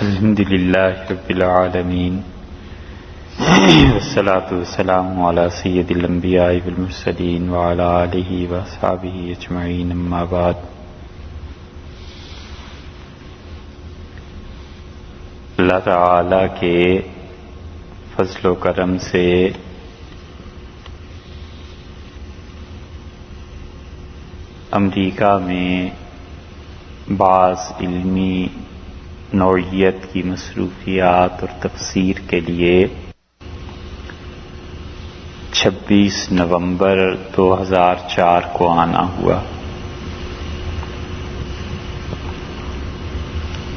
الحمد للہ رب العالمین والصلاة والسلام علی سید الانبیاء والمرسلین وعلی آلہ واصحابہ اجمعین، اما بعد۔ اللہ تعالی کے فضل و کرم سے امریکہ میں بعض علمی نوعیت کی مصروفیات اور تفسیر کے لیے 26 نومبر 2004 کو آنا ہوا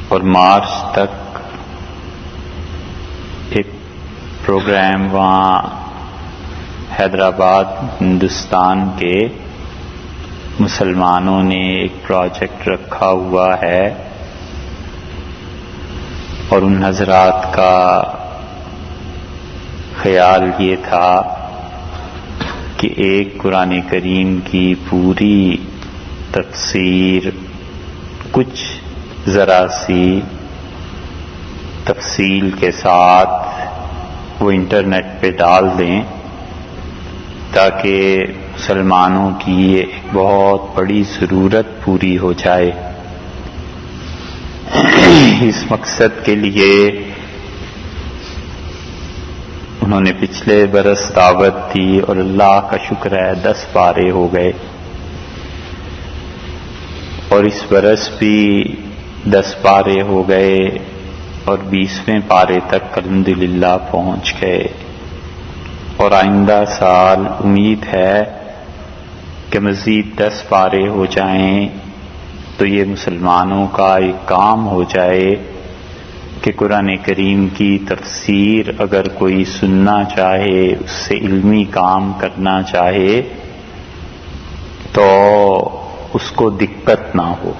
اور مارچ تک ایک پروگرام وہاں حیدرآباد ہندوستان کے مسلمانوں نے ایک پروجیکٹ رکھا ہوا ہے، اور ان حضرات کا خیال یہ تھا کہ ایک قرآن کریم کی پوری تفسیر کچھ ذرا سی تفصیل کے ساتھ وہ انٹرنیٹ پہ ڈال دیں تاکہ مسلمانوں کی ایک بہت بڑی ضرورت پوری ہو جائے۔ اس مقصد کے لیے انہوں نے پچھلے برس دعوت دی اور اللہ کا شکر ہے 10 پارے ہو گئے، اور اس برس بھی 10 پارے ہو گئے اور 20ویں پارے تک الحمدللہ پہنچ گئے، اور آئندہ سال امید ہے کہ مزید 10 پارے ہو جائیں تو یہ مسلمانوں کا ایک کام ہو جائے کہ قرآن کریم کی تفسیر اگر کوئی سننا چاہے، اس سے علمی کام کرنا چاہے تو اس کو دقت نہ ہو۔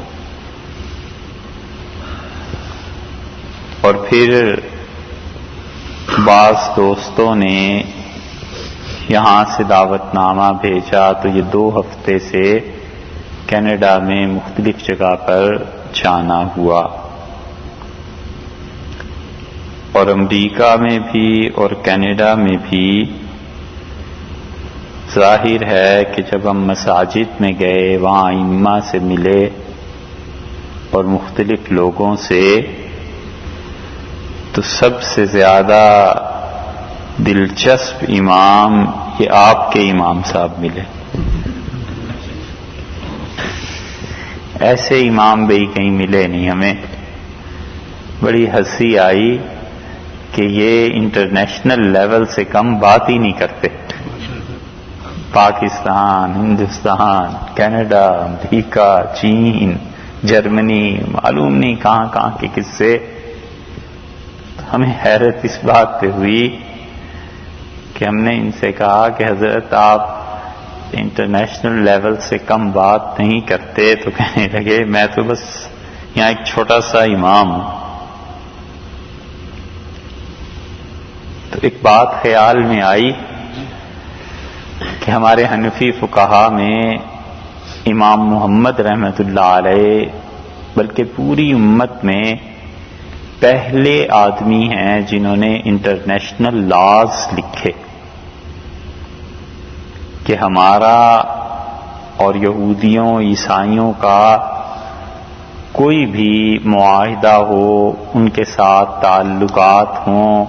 اور پھر بعض دوستوں نے یہاں سے دعوت نامہ بھیجا تو یہ 2 ہفتے سے کینیڈا میں مختلف جگہ پر جانا ہوا، اور امریکہ میں بھی اور کینیڈا میں بھی ظاہر ہے کہ جب ہم مساجد میں گئے، وہاں ائمہ سے ملے اور مختلف لوگوں سے، تو سب سے زیادہ دلچسپ امام یہ آپ کے امام صاحب ملے۔ ایسے امام بھی کہیں ملے نہیں ہمیں۔ بڑی ہنسی آئی کہ یہ انٹرنیشنل لیول سے کم بات ہی نہیں کرتے۔ پاکستان، ہندوستان، کینیڈا، امریکہ، چین، جرمنی، معلوم نہیں کہاں کہاں کے قصے۔ ہمیں حیرت اس بات پہ ہوئی کہ ہم نے ان سے کہا کہ حضرت آپ انٹرنیشنل لیول سے کم بات نہیں کرتے، تو کہنے لگے میں تو بس یہاں ایک چھوٹا سا امام ہوں۔ تو ایک بات خیال میں آئی کہ ہمارے حنفی فقہا میں امام محمد رحمۃ اللہ علیہ بلکہ پوری امت میں پہلے آدمی ہیں جنہوں نے انٹرنیشنل لاز لکھے کہ ہمارا اور یہودیوں عیسائیوں کا کوئی بھی معاہدہ ہو، ان کے ساتھ تعلقات ہوں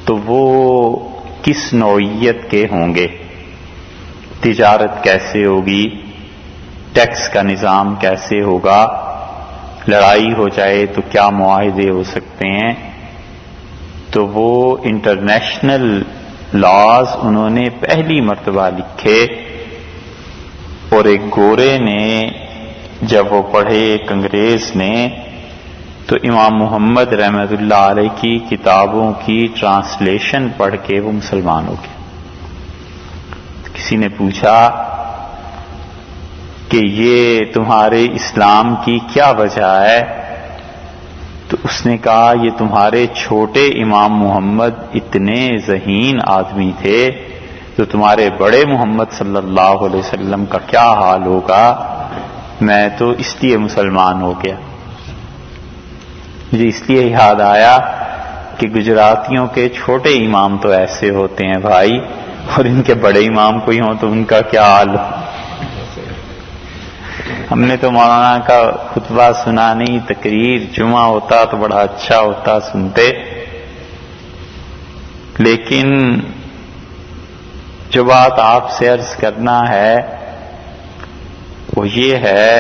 تو وہ کس نوعیت کے ہوں گے، تجارت کیسے ہوگی، ٹیکس کا نظام کیسے ہوگا، لڑائی ہو جائے تو کیا معاہدے ہو سکتے ہیں۔ تو وہ انٹرنیشنل لاز انہوں نے پہلی مرتبہ لکھے، اور ایک گورے نے جب وہ پڑھے ایک انگریز نے تو امام محمد رحمۃ اللہ علیہ کی کتابوں کی ٹرانسلیشن پڑھ کے وہ مسلمان ہو گئے۔ کسی نے پوچھا کہ یہ تمہارے اسلام کی کیا وجہ ہے؟ تو اس نے کہا یہ تمہارے چھوٹے امام محمد اتنے ذہین آدمی تھے، تو تمہارے بڑے محمد صلی اللہ علیہ وسلم کا کیا حال ہوگا، میں تو اس لیے مسلمان ہو گیا۔ مجھے اس لیے یاد آیا کہ گجراتیوں کے چھوٹے امام تو ایسے ہوتے ہیں بھائی، اور ان کے بڑے امام کوئی ہوں تو ان کا کیا حال ہو۔ ہم نے تو مولانا کا خطبہ سنا نہیں، تقریر جمعہ ہوتا تو بڑا اچھا ہوتا، سنتے، لیکن جو بات آپ سے عرض کرنا ہے وہ یہ ہے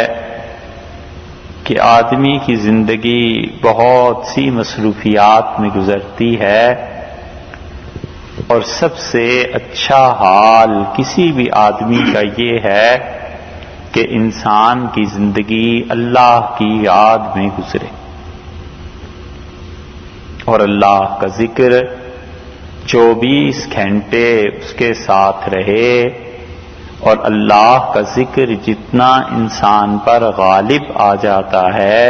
کہ آدمی کی زندگی بہت سی مصروفیات میں گزرتی ہے، اور سب سے اچھا حال کسی بھی آدمی کا یہ ہے کہ انسان کی زندگی اللہ کی یاد میں گزرے، اور اللہ کا ذکر 24 گھنٹے اس کے ساتھ رہے، اور اللہ کا ذکر جتنا انسان پر غالب آ جاتا ہے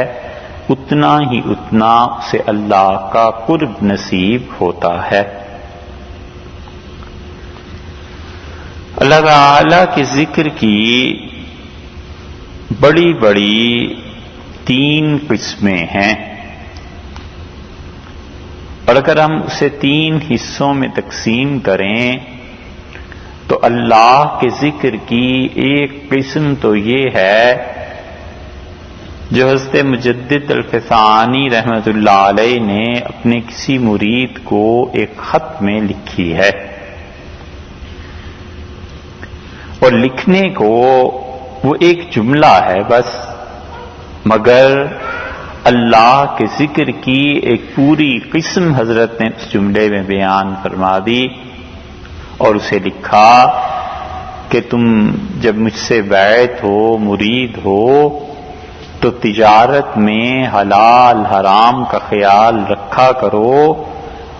اتنا ہی اتنا اسے اللہ کا قرب نصیب ہوتا ہے۔ اللہ تعالی کے ذکر کی بڑی بڑی 3 قسمیں ہیں، اور اگر ہم اسے 3 حصوں میں تقسیم کریں تو اللہ کے ذکر کی ایک قسم تو یہ ہے جو حضرت مجدد الفسانی رحمۃ اللہ علیہ نے اپنے کسی مرید کو ایک خط میں لکھی ہے، اور لکھنے کو وہ ایک جملہ ہے بس، مگر اللہ کے ذکر کی ایک پوری قسم حضرت نے اس جملے میں بیان فرما دی، اور اسے لکھا کہ تم جب مجھ سے بیعت ہو، مرید ہو، تو تجارت میں حلال حرام کا خیال رکھا کرو،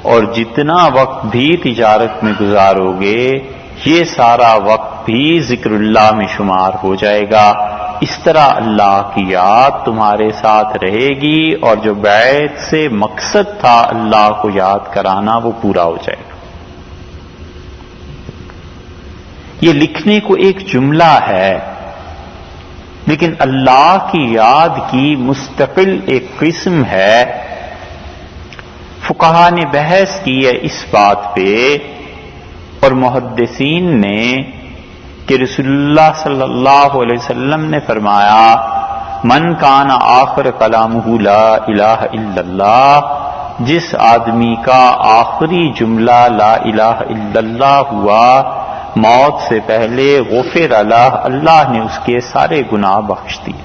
اور جتنا وقت بھی تجارت میں گزارو گے یہ سارا وقت بھی ذکر اللہ میں شمار ہو جائے گا، اس طرح اللہ کی یاد تمہارے ساتھ رہے گی، اور جو بیعت سے مقصد تھا اللہ کو یاد کرانا وہ پورا ہو جائے گا۔ یہ لکھنے کو ایک جملہ ہے، لیکن اللہ کی یاد کی مستقل ایک قسم ہے۔ فقہا نے بحث کی ہے اس بات پہ، اور محدثین نے، کہ رسول اللہ صلی اللہ علیہ وسلم نے فرمایا من کان آخر کلامہ لا الہ الا اللہ، جس آدمی کا آخری جملہ لا الہ الا اللہ ہوا، موت سے پہلے غفر اللہ، اللہ نے اس کے سارے گناہ بخش دیے۔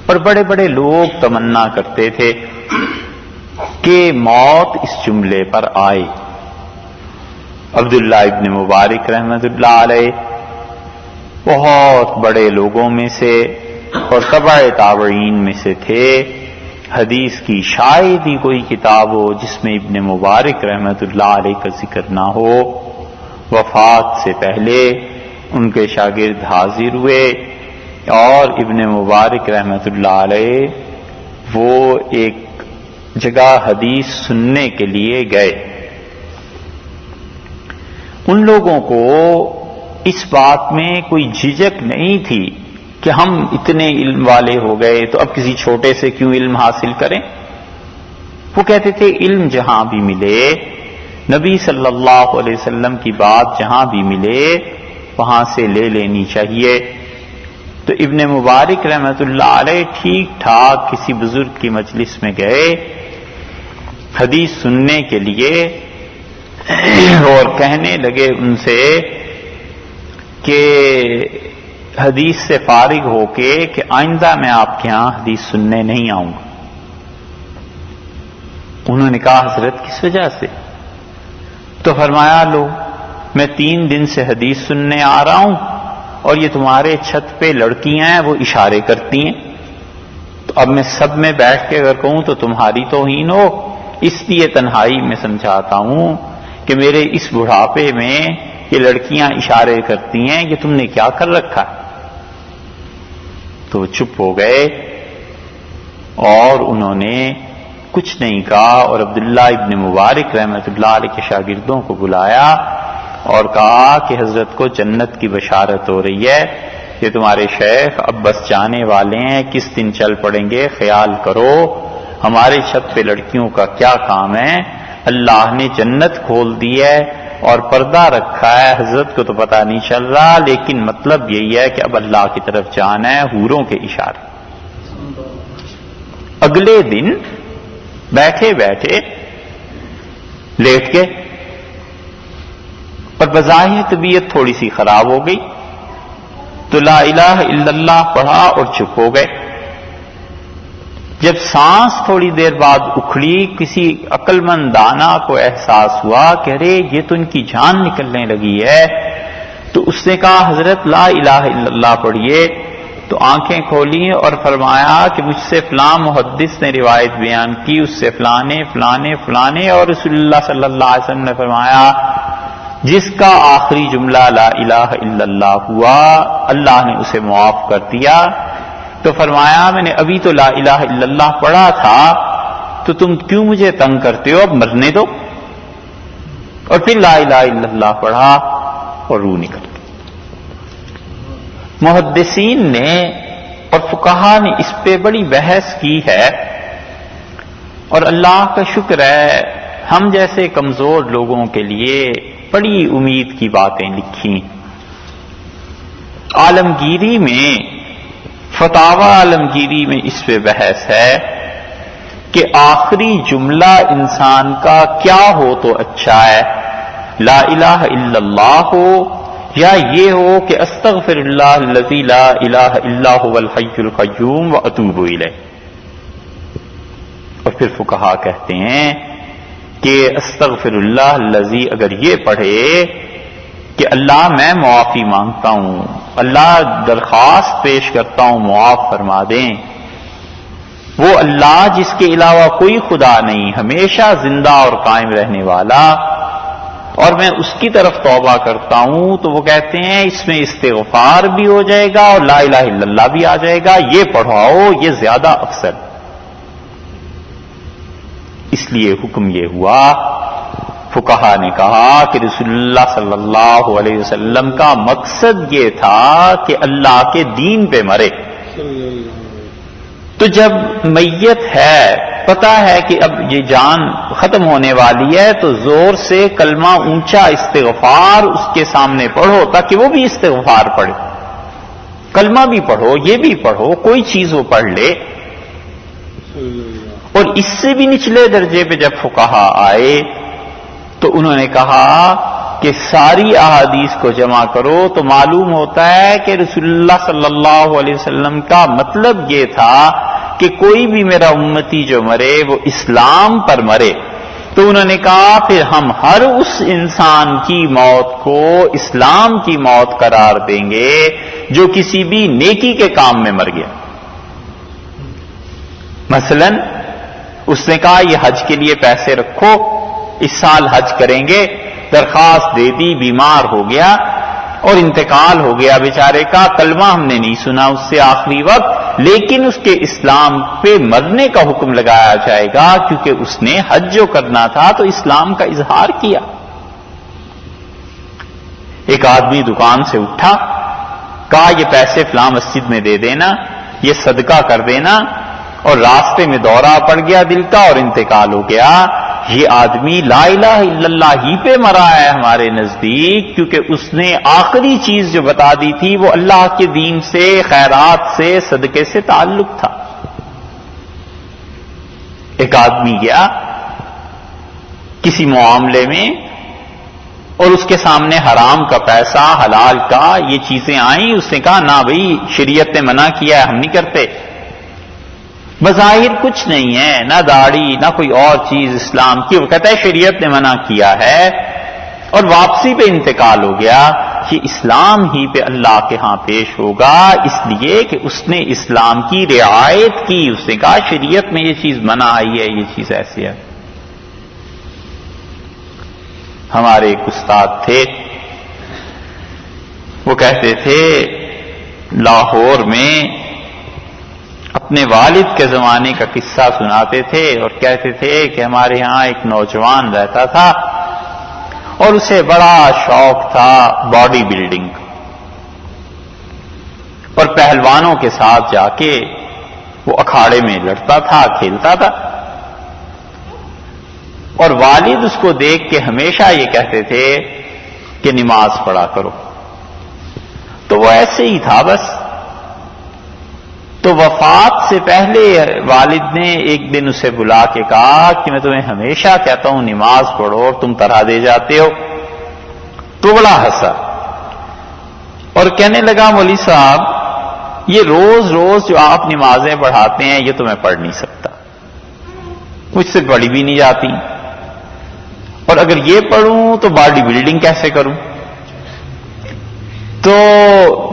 اور بڑے بڑے لوگ تمنا کرتے تھے کہ موت اس جملے پر آئے۔ عبداللہ ابن مبارک رحمۃ اللہ علیہ بہت بڑے لوگوں میں سے اور تبع تابعین میں سے تھے، حدیث کی شاید ہی کوئی کتاب ہو جس میں ابن مبارک رحمۃ اللہ علیہ کا ذکر نہ ہو۔ وفات سے پہلے ان کے شاگرد حاضر ہوئے، اور ابن مبارک رحمۃ اللہ علیہ وہ ایک جگہ حدیث سننے کے لیے گئے۔ ان لوگوں کو اس بات میں کوئی جھجک نہیں تھی کہ ہم اتنے علم والے ہو گئے تو اب کسی چھوٹے سے کیوں علم حاصل کریں۔ وہ کہتے تھے علم جہاں بھی ملے، نبی صلی اللہ علیہ وسلم کی بات جہاں بھی ملے وہاں سے لے لینی چاہیے۔ تو ابن مبارک رحمۃ اللہ علیہ ٹھیک ٹھاک کسی بزرگ کی مجلس میں گئے حدیث سننے کے لیے، اور کہنے لگے ان سے کہ حدیث سے فارغ ہو کے کہ آئندہ میں آپ کے ہاں حدیث سننے نہیں آؤں گا۔ انہوں نے کہا حضرت کس وجہ سے؟ تو فرمایا لو میں 3 دن سے حدیث سننے آ رہا ہوں، اور یہ تمہارے چھت پہ لڑکیاں ہیں وہ اشارے کرتی ہیں، تو اب میں سب میں بیٹھ کے اگر کہوں تو تمہاری توہین ہو، اس لیے تنہائی میں سمجھاتا ہوں کہ میرے اس بڑھاپے میں یہ لڑکیاں اشارے کرتی ہیں، یہ تم نے کیا کر رکھا؟ تو چپ ہو گئے اور انہوں نے کچھ نہیں کہا، اور عبداللہ ابن مبارک رحمۃ اللہ علیہ کے شاگردوں کو بلایا اور کہا کہ حضرت کو جنت کی بشارت ہو رہی ہے، کہ تمہارے شیخ اب بس جانے والے ہیں، کس دن چل پڑیں گے، خیال کرو ہمارے چھت پہ لڑکیوں کا کیا کام ہے، اللہ نے جنت کھول دی ہے اور پردہ رکھا ہے، حضرت کو تو پتہ نہیں چل رہا، لیکن مطلب یہی ہے کہ اب اللہ کی طرف جانا ہے، حوروں کے اشارے۔ اگلے دن بیٹھے بیٹھے لیٹ گئے اور بظاہر طبیعت تھوڑی سی خراب ہو گئی تو لا الہ الا اللہ پڑھا اور چپ ہو گئے۔ جب سانس تھوڑی دیر بعد اکھڑی، کسی عقل مند دانا کو احساس ہوا کہ ارے یہ تو ان کی جان نکلنے لگی ہے، تو اس نے کہا حضرت لا الہ الا اللہ پڑھیے، تو آنکھیں کھولی اور فرمایا کہ مجھ سے فلاں محدث نے روایت بیان کی، اس سے فلانے فلانے فلانے، اور رسول اللہ صلی اللہ علیہ وسلم نے فرمایا جس کا آخری جملہ لا الہ الا اللہ ہوا اللہ نے اسے معاف کر دیا۔ تو فرمایا میں نے ابھی تو لا الہ الا اللہ پڑھا تھا، تو تم کیوں مجھے تنگ کرتے ہو، اب مرنے دو۔ اور پھر لا الہ الا اللہ پڑھا اور روح نکل گئی۔ محدثین نے اور فقہا نے اس پہ بڑی بحث کی ہے، اور اللہ کا شکر ہے ہم جیسے کمزور لوگوں کے لیے بڑی امید کی باتیں لکھی۔ عالمگیری میں، فتاوی عالمگیری میں اس پہ بحث ہے کہ آخری جملہ انسان کا کیا ہو تو اچھا ہے، لا الہ الا اللہ ہو یا یہ ہو کہ استغفر اللہ الذی لا الہ الا هو الحی القیوم واتوب الیہ۔ اور پھر فقہا کہتے ہیں کہ استغفر اللہ الذی اگر یہ پڑھے کہ اللہ میں معافی مانگتا ہوں، اللہ درخواست پیش کرتا ہوں معاف فرما دیں، وہ اللہ جس کے علاوہ کوئی خدا نہیں، ہمیشہ زندہ اور قائم رہنے والا، اور میں اس کی طرف توبہ کرتا ہوں، تو وہ کہتے ہیں اس میں استغفار بھی ہو جائے گا اور لا الہ الا اللہ بھی آ جائے گا، یہ پڑھاؤ یہ زیادہ افضل۔ اس لیے حکم یہ ہوا، فقہا نے کہا کہ رسول اللہ صلی اللہ علیہ وسلم کا مقصد یہ تھا کہ اللہ کے دین پہ مرے۔ تو جب میت ہے، پتہ ہے کہ اب یہ جان ختم ہونے والی ہے، تو زور سے کلمہ اونچا استغفار اس کے سامنے پڑھو تاکہ وہ بھی استغفار پڑھے، کلمہ بھی پڑھو، یہ بھی پڑھو، کوئی چیز وہ پڑھ لے۔ اور اس سے بھی نچلے درجے پہ جب فقہا آئے تو انہوں نے کہا کہ ساری احادیث کو جمع کرو تو معلوم ہوتا ہے کہ رسول اللہ صلی اللہ علیہ وسلم کا مطلب یہ تھا کہ کوئی بھی میرا امتی جو مرے وہ اسلام پر مرے۔ تو انہوں نے کہا پھر ہم ہر اس انسان کی موت کو اسلام کی موت قرار دیں گے جو کسی بھی نیکی کے کام میں مر گیا۔ مثلا اس نے کہا یہ حج کے لیے پیسے رکھو، اس سال حج کریں گے، درخواست دے دی، بیمار ہو گیا اور انتقال ہو گیا بیچارے کا، کلمہ ہم نے نہیں سنا اس سے آخری وقت، لیکن اس کے اسلام پہ مرنے کا حکم لگایا جائے گا کیونکہ اس نے حج جو کرنا تھا تو اسلام کا اظہار کیا۔ ایک آدمی دکان سے اٹھا، کہا یہ پیسے فلاں مسجد میں دے دینا، یہ صدقہ کر دینا، اور راستے میں دورہ پڑ گیا دل کا اور انتقال ہو گیا۔ یہ آدمی لا الہ الا اللہ ہی پہ مرا ہے ہمارے نزدیک، کیونکہ اس نے آخری چیز جو بتا دی تھی وہ اللہ کے دین سے، خیرات سے، صدقے سے تعلق تھا۔ ایک آدمی گیا کسی معاملے میں اور اس کے سامنے حرام کا پیسہ، حلال کا یہ چیزیں آئیں، اس نے کہا نہ بھائی شریعت نے منع کیا ہے، ہم نہیں کرتے۔ بظاہر کچھ نہیں ہے، نہ داڑھی نہ کوئی اور چیز اسلام کی، وہ کہتا ہے شریعت نے منع کیا ہے، اور واپسی پہ انتقال ہو گیا۔ یہ اسلام ہی پہ اللہ کے ہاں پیش ہوگا، اس لیے کہ اس نے اسلام کی رعایت کی، اس نے کہا شریعت میں یہ چیز منع آئی ہے، یہ چیز ایسی ہے۔ ہمارے ایک استاد تھے، وہ کہتے تھے لاہور میں اپنے والد کے زمانے کا قصہ سناتے تھے اور کہتے تھے کہ ہمارے ہاں ایک نوجوان رہتا تھا اور اسے بڑا شوق تھا باڈی بلڈنگ کا، اور پہلوانوں کے ساتھ جا کے وہ اکھاڑے میں لڑتا تھا، کھیلتا تھا، اور والد اس کو دیکھ کے ہمیشہ یہ کہتے تھے کہ نماز پڑھا کرو. تو وہ ایسے ہی تھا بس. تو وفات سے پہلے والد نے ایک دن اسے بلا کے کہا کہ میں تمہیں ہمیشہ کہتا ہوں نماز پڑھو اور تم طرح دے جاتے ہو. تو بڑا ہنسا اور کہنے لگا مولوی صاحب یہ روز روز جو آپ نمازیں پڑھاتے ہیں یہ تو میں پڑھ نہیں سکتا، مجھ سے پڑھی بھی نہیں جاتی، اور اگر یہ پڑھوں تو باڈی بلڈنگ کیسے کروں؟ تو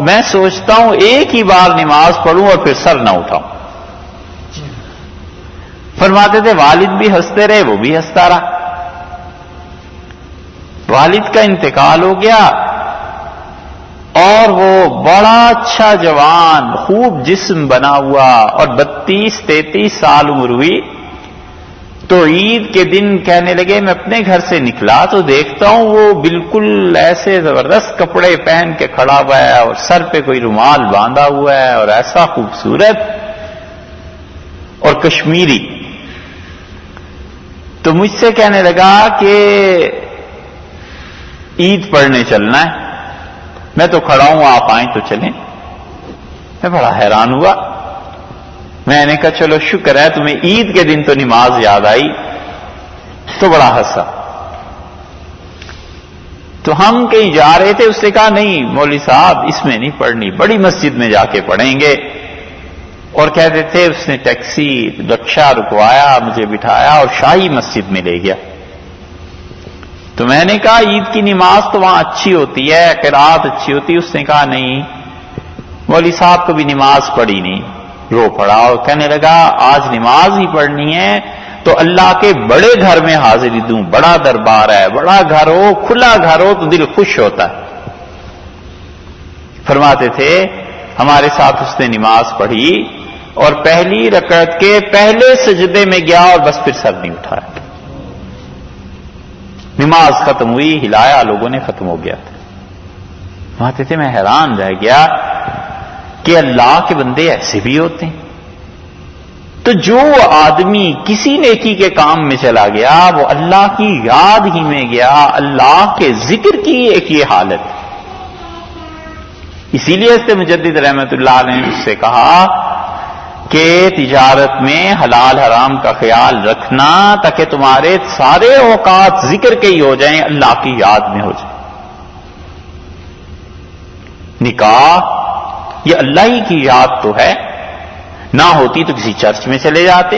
میں سوچتا ہوں ایک ہی بار نماز پڑھوں اور پھر سر نہ اٹھاؤں. فرماتے تھے والد بھی ہنستے رہے، وہ بھی ہنستا رہا. والد کا انتقال ہو گیا اور وہ بڑا اچھا جوان، خوب جسم بنا ہوا، اور 32-33 سال عمر ہوئی. تو عید کے دن کہنے لگے میں اپنے گھر سے نکلا تو دیکھتا ہوں وہ بالکل ایسے زبردست کپڑے پہن کے کھڑا ہوا ہے اور سر پہ کوئی رومال باندھا ہوا ہے اور ایسا خوبصورت اور کشمیری. تو مجھ سے کہنے لگا کہ عید پڑھنے چلنا ہے. میں تو کھڑا ہوں، آپ آئیں تو چلیں. میں بڑا حیران ہوا. میں نے کہا چلو شکر ہے تمہیں عید کے دن تو نماز یاد آئی. تو بڑا ہنسا. تو ہم کہیں جا رہے تھے، اس نے کہا نہیں مولوی صاحب اس میں نہیں پڑھنی، بڑی مسجد میں جا کے پڑھیں گے. اور کہتے تھے اس نے ٹیکسی رکشہ رکوایا، مجھے بٹھایا اور شاہی مسجد میں لے گیا. تو میں نے کہا عید کی نماز تو وہاں اچھی ہوتی ہے، قرات اچھی ہوتی ہے. اس نے کہا نہیں مولوی صاحب کبھی نماز پڑھی نہیں. رو پڑا اور کہنے لگا آج نماز ہی پڑھنی ہے تو اللہ کے بڑے گھر میں حاضری دوں. بڑا دربار ہے، بڑا گھر ہو، کھلا گھر ہو تو دل خوش ہوتا ہے. فرماتے تھے ہمارے ساتھ اس نے نماز پڑھی اور پہلی رکعت کے پہلے سجدے میں گیا اور بس پھر سر نہیں اٹھایا. نماز ختم ہوئی، ہلایا، لوگوں نے ختم ہو گیا. فرماتے تھے میں حیران رہ گیا کہ اللہ کے بندے ایسے بھی ہوتے ہیں. تو جو آدمی کسی نیکی کے کام میں چلا گیا وہ اللہ کی یاد ہی میں گیا، اللہ کے ذکر کی ایک یہ حالت. اسی لیے اس مجدد رحمت اللہ علیہ نے اس سے کہا کہ تجارت میں حلال حرام کا خیال رکھنا تاکہ تمہارے سارے اوقات ذکر کے ہی ہو جائیں، اللہ کی یاد میں ہو جائیں. نکاح یہ اللہ ہی کی یاد تو ہے، نہ ہوتی تو کسی چرچ میں چلے جاتے.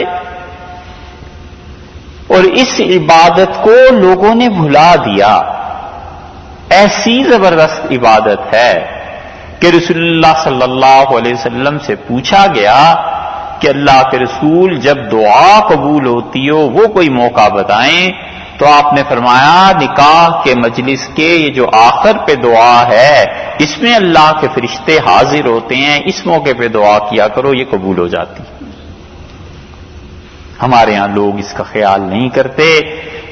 اور اس عبادت کو لوگوں نے بھلا دیا. ایسی زبردست عبادت ہے کہ رسول اللہ صلی اللہ علیہ وسلم سے پوچھا گیا کہ اللہ کے رسول جب دعا قبول ہوتی ہو وہ کوئی موقع بتائیں. تو آپ نے فرمایا نکاح کے مجلس کے یہ جو آخر پہ دعا ہے اس میں اللہ کے فرشتے حاضر ہوتے ہیں، اس موقع پہ دعا کیا کرو، یہ قبول ہو جاتی. ہمارے ہاں لوگ اس کا خیال نہیں کرتے.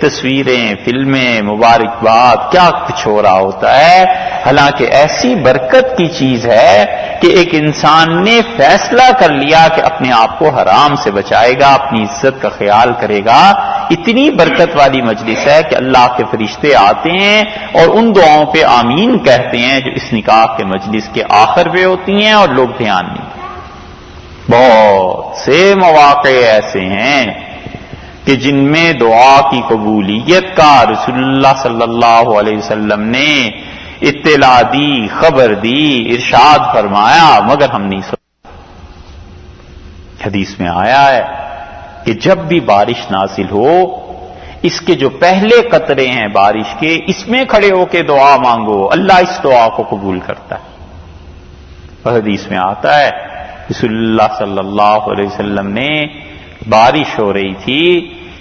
تصویریں، فلمیں، مبارکباد، کیا کچھ ہو رہا ہوتا ہے. حالانکہ ایسی برکت کی چیز ہے کہ ایک انسان نے فیصلہ کر لیا کہ اپنے آپ کو حرام سے بچائے گا، اپنی عزت کا خیال کرے گا. اتنی برکت والی مجلس ہے کہ اللہ کے فرشتے آتے ہیں اور ان دعاؤں پہ آمین کہتے ہیں جو اس نکاح کے مجلس کے آخر پہ ہوتی ہیں اور لوگ دھیان نہیں. بہت سے مواقع ایسے ہیں کہ جن میں دعا کی قبولیت کا رسول اللہ صلی اللہ علیہ وسلم نے اطلاع دی، خبر دی، ارشاد فرمایا، مگر ہم نہیں سنتے. حدیث میں آیا ہے کہ جب بھی بارش نازل ہو اس کے جو پہلے قطرے ہیں بارش کے، اس میں کھڑے ہو کے دعا مانگو، اللہ اس دعا کو قبول کرتا ہے. اور حدیث میں آتا ہے رسول اللہ صلی اللہ علیہ وسلم نے بارش ہو رہی تھی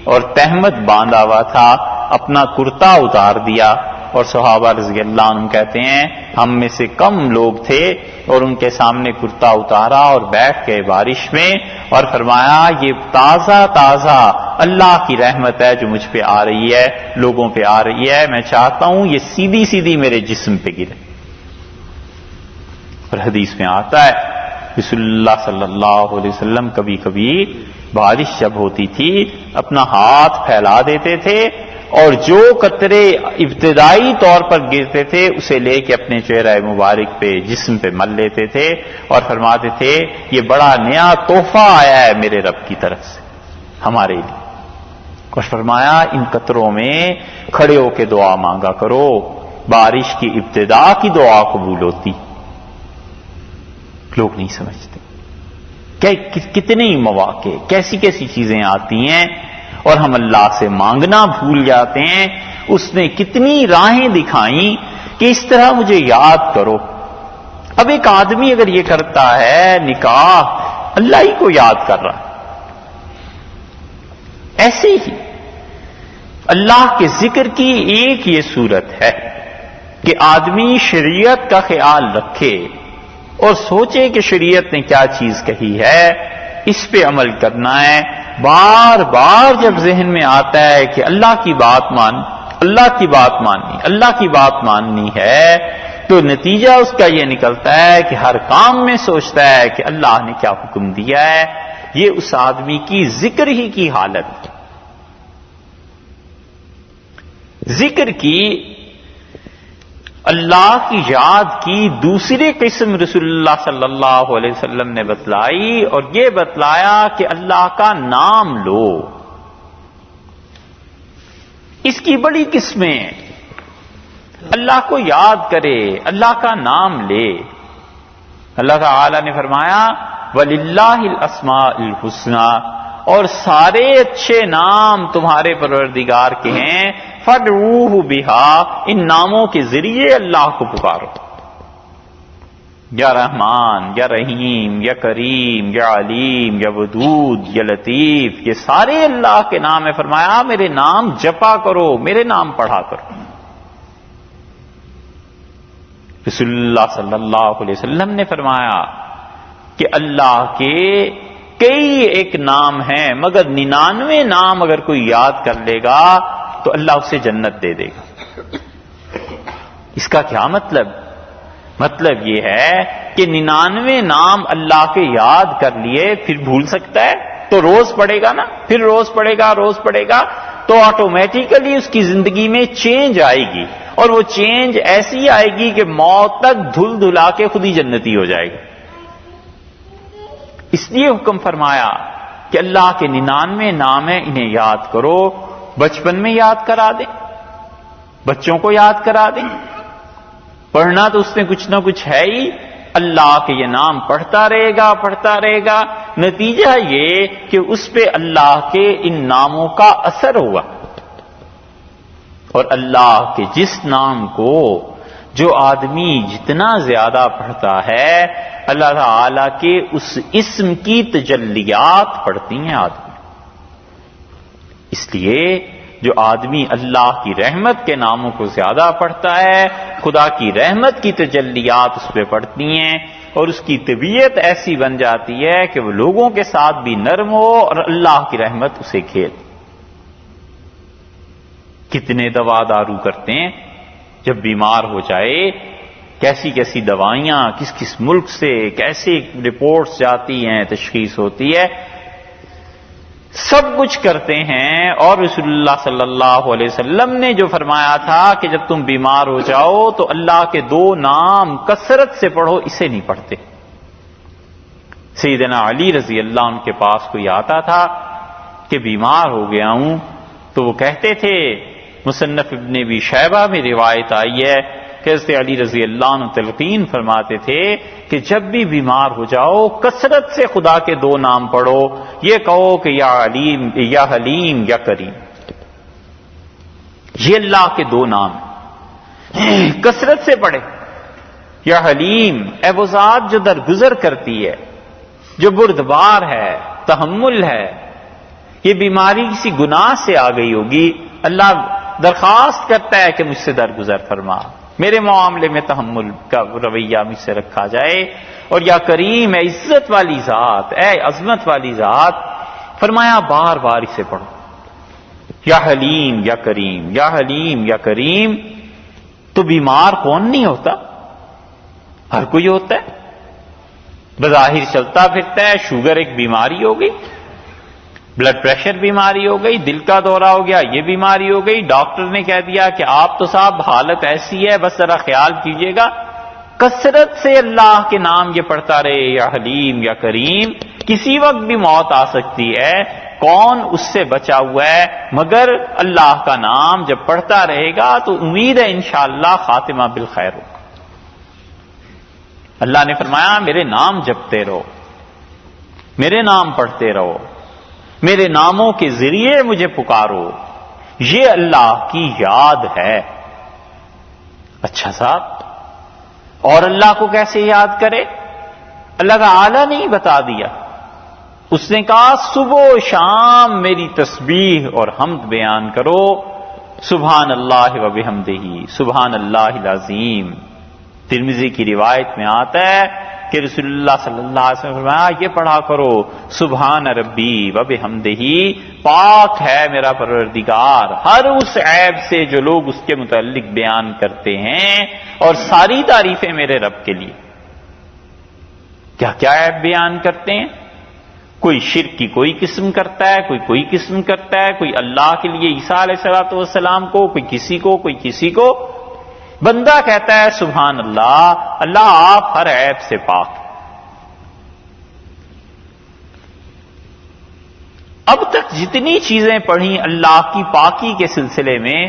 اور تہمت باندھا ہوا تھا، اپنا کرتا اتار دیا اور صحابہ رضی اللہ عنہ کہتے ہیں ہم میں سے کم لوگ تھے اور ان کے سامنے کرتا اتارا اور بیٹھ گئے بارش میں اور فرمایا یہ تازہ تازہ اللہ کی رحمت ہے جو مجھ پہ آ رہی ہے، لوگوں پہ آ رہی ہے. میں چاہتا ہوں یہ سیدھی سیدھی میرے جسم پہ گرے. اور حدیث میں آتا ہے رسول اللہ صلی اللہ علیہ وسلم کبھی کبھی بارش جب ہوتی تھی اپنا ہاتھ پھیلا دیتے تھے اور جو قطرے ابتدائی طور پر گرتے تھے اسے لے کے اپنے چہرہ مبارک پہ جسم پہ مل لیتے تھے اور فرماتے تھے یہ بڑا نیا تحفہ آیا ہے میرے رب کی طرف سے ہمارے لیے. اور فرمایا ان قطروں میں کھڑے ہو کے دعا مانگا کرو، بارش کی ابتدا کی دعا قبول ہوتی. لوگ نہیں سمجھتے کتنے ہی مواقع کیسی کیسی چیزیں آتی ہیں اور ہم اللہ سے مانگنا بھول جاتے ہیں. اس نے کتنی راہیں دکھائیں کہ اس طرح مجھے یاد کرو. اب ایک آدمی اگر یہ کرتا ہے نکاح اللہ ہی کو یاد کر رہا ہے. ایسے ہی اللہ کے ذکر کی ایک یہ صورت ہے کہ آدمی شریعت کا خیال رکھے اور سوچے کہ شریعت نے کیا چیز کہی ہے، اس پہ عمل کرنا ہے. بار بار جب ذہن میں آتا ہے کہ اللہ کی بات ماننی ہے تو نتیجہ اس کا یہ نکلتا ہے کہ ہر کام میں سوچتا ہے کہ اللہ نے کیا حکم دیا ہے. یہ اس آدمی کی ذکر ہی کی حالت ہے. ذکر کی اللہ کی یاد کی دوسری قسم رسول اللہ صلی اللہ علیہ وسلم نے بتلائی اور یہ بتلایا کہ اللہ کا نام لو. اس کی بڑی قسمیں، اللہ کو یاد کرے، اللہ کا نام لے. اللہ تعالی نے فرمایا وَلِلَّهِ الْأَسْمَاءُ الْحُسْنَى، اور سارے اچھے نام تمہارے پروردگار کے ہیں. فَادْعُوهُ بِهَا، ان ناموں کے ذریعے اللہ کو پکارو. یا رحمان، یا رحیم، یا کریم، یا علیم، یا ودود، یا لطیف، یہ سارے اللہ کے نام ہے. فرمایا میرے نام جپا کرو، میرے نام پڑھا کرو. رسول اللہ صلی اللہ علیہ وسلم نے فرمایا کہ اللہ کے کئی ایک نام ہیں مگر 99 نام اگر کوئی یاد کر لے گا تو اللہ اسے جنت دے دے گا. اس کا کیا مطلب؟ مطلب یہ ہے کہ 99 نام اللہ کے یاد کر لیے پھر بھول سکتا ہے؟ تو روز پڑھے گا نا، پھر روز پڑھے گا تو آٹومیٹیکلی اس کی زندگی میں چینج آئے گی، اور وہ چینج ایسی آئے گی کہ موت تک دھل دھلا کے خود ہی جنتی ہو جائے گا. اس لیے حکم فرمایا کہ اللہ کے 99 نام ہیں، انہیں یاد کرو. بچپن میں یاد کرا دیں، بچوں کو یاد کرا دیں. پڑھنا تو اس میں کچھ نہ کچھ ہے ہی، اللہ کے یہ نام پڑھتا رہے گا. نتیجہ یہ کہ اس پہ اللہ کے ان ناموں کا اثر ہوگا. اور اللہ کے جس نام کو جو آدمی جتنا زیادہ پڑھتا ہے اللہ تعالی کے اس اسم کی تجلیات پڑھتی ہیں آدمی. اس لیے جو آدمی اللہ کی رحمت کے ناموں کو زیادہ پڑھتا ہے خدا کی رحمت کی تجلیات اس پہ پڑھتی ہیں اور اس کی طبیعت ایسی بن جاتی ہے کہ وہ لوگوں کے ساتھ بھی نرم ہو اور اللہ کی رحمت اسے کھیل. کتنے دوا دارو کرتے ہیں جب بیمار ہو جائے، کیسی کیسی دوائیاں کس کس ملک سے کیسے رپورٹس جاتی ہیں، تشخیص ہوتی ہے، سب کچھ کرتے ہیں. اور رسول اللہ صلی اللہ علیہ وسلم نے جو فرمایا تھا کہ جب تم بیمار ہو جاؤ تو اللہ کے 2 نام کثرت سے پڑھو، اسے نہیں پڑھتے. سیدنا علی رضی اللہ عنہ کے پاس کوئی آتا تھا کہ بیمار ہو گیا ہوں، تو وہ کہتے تھے، مصنف ابن ابی شیبہ میں روایت آئی ہے کہ حضرت علی رضی اللہ عنہ تلقین فرماتے تھے کہ جب بھی بیمار ہو جاؤ کثرت سے خدا کے 2 نام پڑھو. یہ کہو کہ یا علیم، یا حلیم، یا کریم. یہ اللہ کے 2 نام کثرت سے پڑھے. یا حلیم، اے وہ ذات جو درگزر کرتی ہے، جو بردبار ہے، تحمل ہے. یہ بیماری کسی گناہ سے آ گئی ہوگی، اللہ درخواست کرتا ہے کہ مجھ سے درگزر فرما، میرے معاملے میں تحمل کا رویہ مجھ سے رکھا جائے. اور یا کریم، اے عزت والی ذات، اے عظمت والی ذات، فرمایا بار بار اسے پڑھو. یا حلیم، یا کریم، یا حلیم، یا کریم. تو بیمار کون نہیں ہوتا؟ ہر کوئی ہوتا ہے. بظاہر چلتا پھرتا ہے، شوگر ایک بیماری ہو گئی، بلڈ پریشر بیماری ہو گئی، دل کا دورہ ہو گیا یہ بیماری ہو گئی، ڈاکٹر نے کہہ دیا کہ آپ تو صاحب حالت ایسی ہے بس ذرا خیال کیجئے گا، کثرت سے اللہ کے نام یہ پڑھتا رہے، یا حلیم یا کریم، کسی وقت بھی موت آ سکتی ہے، کون اس سے بچا ہوا ہے؟ مگر اللہ کا نام جب پڑھتا رہے گا تو امید ہے انشاءاللہ خاتمہ بالخیر ہوگا۔ اللہ نے فرمایا میرے نام جپتے رہو، میرے نام پڑھتے رہو، میرے ناموں کے ذریعے مجھے پکارو، یہ اللہ کی یاد ہے۔ اچھا صاحب، اور اللہ کو کیسے یاد کرے؟ اللہ تعالی نے ہی بتا دیا، اس نے کہا صبح و شام میری تسبیح اور حمد بیان کرو، سبحان اللہ و بحمدہ، سبحان اللہ العظیم۔ ترمذی کی روایت میں آتا ہے کہ رسول اللہ صلی اللہ علیہ وسلم نے فرمایا یہ پڑھا کرو، سبحان ربی و بحمدہ، پاک ہے میرا پروردگار ہر اس عیب سے جو لوگ اس کے متعلق بیان کرتے ہیں، اور ساری تعریفیں میرے رب کے لیے۔ کیا کیا عیب بیان کرتے ہیں؟ کوئی شرک کی کوئی قسم کرتا ہے، کوئی قسم کرتا ہے، کوئی اللہ کے لیے عیسیٰ علیہ السلام کو، کوئی کسی کو۔ بندہ کہتا ہے سبحان اللہ، اللہ آپ ہر عیب سے پاک۔ اب تک جتنی چیزیں پڑھی اللہ کی پاکی کے سلسلے میں،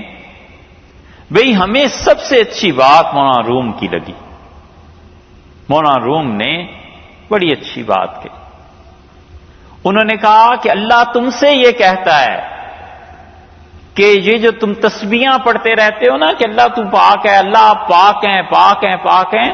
بھئی ہمیں سب سے اچھی بات مولانا روم کی لگی۔ مولانا روم نے بڑی اچھی بات کہی، انہوں نے کہا کہ اللہ تم سے یہ کہتا ہے کہ یہ جو تم تسبیحاں پڑھتے رہتے ہو نا کہ اللہ تو پاک ہے، اللہ آپ پاک ہیں پاک ہیں پاک ہیں،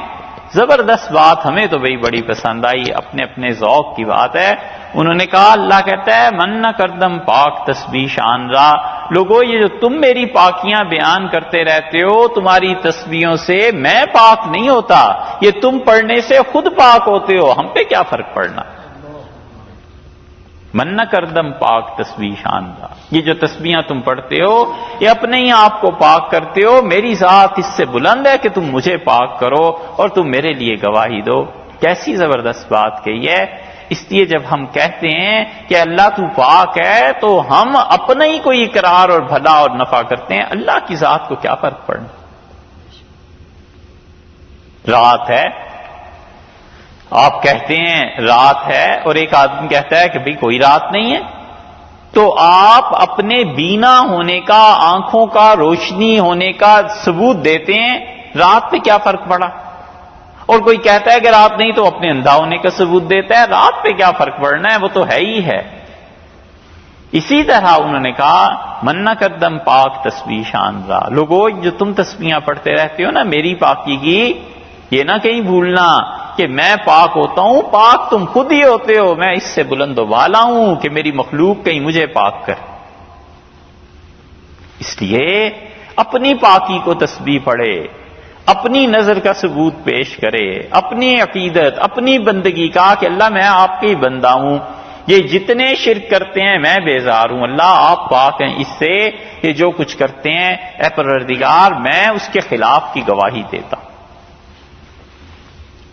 زبردست بات، ہمیں تو بھئی بڑی پسند آئی، اپنے اپنے ذوق کی بات ہے۔ انہوں نے کہا اللہ کہتا ہے من نہ کردم پاک تسبیح شان را، لوگو یہ جو تم میری پاکیاں بیان کرتے رہتے ہو، تمہاری تسبیحوں سے میں پاک نہیں ہوتا، یہ تم پڑھنے سے خود پاک ہوتے ہو، ہم پہ کیا فرق پڑنا؟ من نہ کردم پاک تسبیح شان را، یہ جو تسبیحاں تم پڑھتے ہو یہ اپنے ہی آپ کو پاک کرتے ہو، میری ذات اس سے بلند ہے کہ تم مجھے پاک کرو اور تم میرے لیے گواہی دو۔ کیسی زبردست بات کہی ہے۔ اس لیے جب ہم کہتے ہیں کہ اللہ تو پاک ہے تو ہم اپنا ہی کوئی اقرار اور بھلا اور نفع کرتے ہیں، اللہ کی ذات کو کیا فرق پڑنا۔ رات ہے، آپ کہتے ہیں رات ہے، اور ایک آدمی کہتا ہے کہ بھئی کوئی رات نہیں ہے، تو آپ اپنے بینا ہونے کا، آنکھوں کا روشنی ہونے کا ثبوت دیتے ہیں، رات پہ کیا فرق پڑا؟ اور کوئی کہتا ہے کہ رات نہیں تو اپنے اندھا ہونے کا ثبوت دیتا ہے، رات پہ کیا فرق پڑنا ہے، وہ تو ہے ہی ہے۔ اسی طرح انہوں نے کہا من نہ کردم پاک تسبیح شان را، لوگو جو تم تسبیحاں پڑھتے رہتے ہو نا میری پاکی کی، یہ نہ کہیں بھولنا کہ میں پاک ہوتا ہوں، پاک تم خود ہی ہوتے ہو، میں اس سے بلند و بالا ہوں کہ میری مخلوق کہیں مجھے پاک کر۔ اس لیے اپنی پاکی کو تسبیح پڑھے، اپنی نظر کا ثبوت پیش کرے، اپنی عقیدت، اپنی بندگی کا کہ اللہ میں آپ کے ہی بندہ ہوں، یہ جتنے شرک کرتے ہیں میں بیزار ہوں، اللہ آپ پاک ہیں اس سے، یہ جو کچھ کرتے ہیں اے پروردگار میں اس کے خلاف کی گواہی دیتا ہوں۔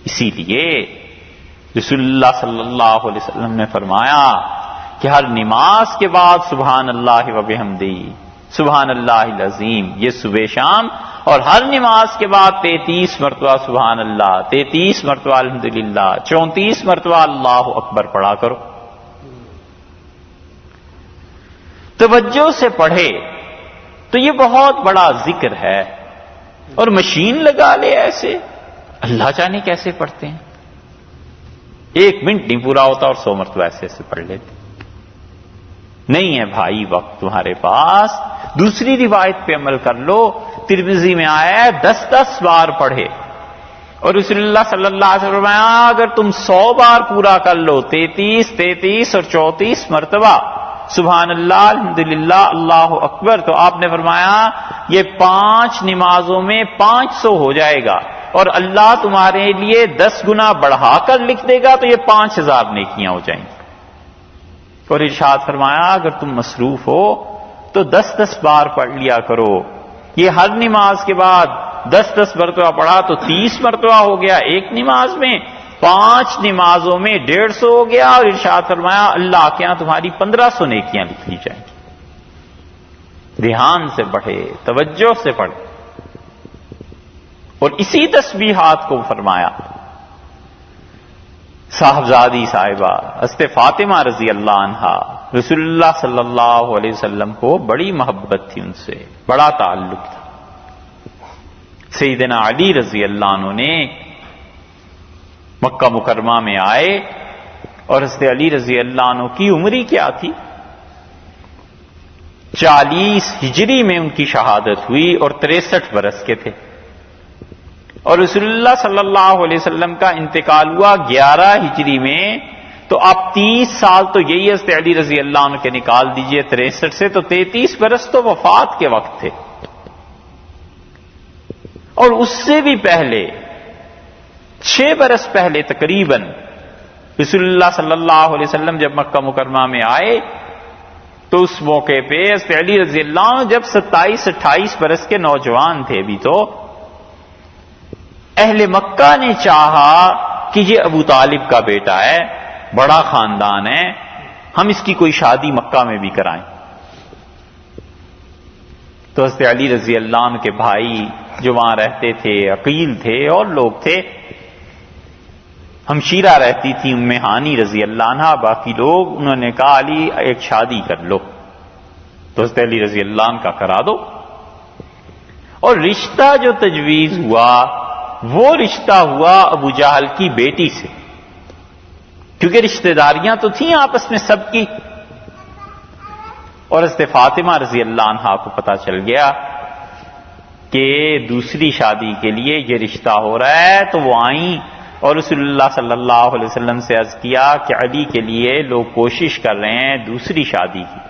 اسی لیے رسول اللہ صلی اللہ علیہ وسلم نے فرمایا کہ ہر نماز کے بعد سبحان اللہ و بحمدہ، سبحان اللہ العظیم، یہ صبح شام، اور ہر نماز کے بعد 33 مرتبہ سبحان اللہ، 33 مرتبہ الحمدللہ، 34 مرتبہ اللہ اکبر پڑھا کرو۔ توجہ سے پڑھے تو یہ بہت بڑا ذکر ہے، اور مشین لگا لے ایسے، اللہ جانے کیسے پڑھتے ہیں، 1 منٹ نہیں پورا ہوتا اور 100 مرتبہ ایسے پڑھ لیتے۔ نہیں ہے بھائی وقت تمہارے پاس، دوسری روایت پہ عمل کر لو، ترمذی میں آیا ہے 10 بار پڑھے، اور رسول اللہ صلی اللہ علیہ وسلم اگر تم 100 بار پورا کر لو، 33 اور 34 مرتبہ سبحان اللہ الحمدللہ اللہ اکبر، تو آپ نے فرمایا یہ 5 نمازوں میں 500 ہو جائے گا، اور اللہ تمہارے لیے 10 گنا بڑھا کر لکھ دے گا، تو یہ 5000 نیکیاں ہو جائیں گی۔ اور ارشاد فرمایا اگر تم مصروف ہو تو 10 بار پڑھ لیا کرو، یہ ہر نماز کے بعد 10 مرتبہ پڑھا تو 30 مرتبہ ہو گیا ایک نماز میں، 5 نمازوں میں 150 ہو گیا، اور ارشاد فرمایا اللہ کے یہاں تمہاری 1500 نیکیاں لکھ لی جائیں گی۔ دھیان سے پڑھے، توجہ سے پڑھے۔ اور اسی تسبیحات کو فرمایا صاحبزادی صاحبہ حضرت فاطمہ رضی اللہ عنہا، رسول اللہ صلی اللہ علیہ وسلم کو بڑی محبت تھی، ان سے بڑا تعلق تھا۔ سیدنا علی رضی اللہ عنہ نے مکہ مکرمہ میں آئے، اور حضرت علی رضی اللہ عنہ کی عمر کیا تھی؟ 40 ہجری میں ان کی شہادت ہوئی اور 63 برس کے تھے، اور رسول اللہ صلی اللہ علیہ وسلم کا انتقال ہوا 11 ہجری میں، تو آپ 30 سال تو یہی حضرت علی رضی اللہ عنہ کے نکال دیجئے 63 سے، تو 33 برس تو وفات کے وقت تھے۔ اور اس سے بھی پہلے 6 برس پہلے تقریباً رسول اللہ صلی اللہ علیہ وسلم جب مکہ مکرمہ میں آئے، تو اس موقع پہ حضرت علی رضی اللہ عنہ جب 27-28 برس کے نوجوان تھے ابھی، تو اہل مکہ نے چاہا کہ یہ ابو طالب کا بیٹا ہے، بڑا خاندان ہے، ہم اس کی کوئی شادی مکہ میں بھی کرائیں۔ تو حضرت علی رضی اللہ عنہ کے بھائی جو وہاں رہتے تھے، عقیل تھے اور لوگ تھے، ہمشیرہ رہتی تھی ام ہانی رضی اللہ عنہ، باقی لوگ، انہوں نے کہا علی ایک شادی کر لو، تو حضرت علی رضی اللہ عنہ کا کرا دو۔ اور رشتہ جو تجویز ہوا وہ رشتہ ہوا ابو جہل کی بیٹی سے، کیونکہ رشتہ داریاں تو تھیں آپس میں سب کی، اور حضرت فاطمہ رضی اللہ عنہا کو پتہ چل گیا کہ دوسری شادی کے لیے یہ رشتہ ہو رہا ہے، تو وہ آئیں اور رسول اللہ صلی اللہ علیہ وسلم سے عرض کیا کہ علی کے لیے لوگ کوشش کر رہے ہیں دوسری شادی کی،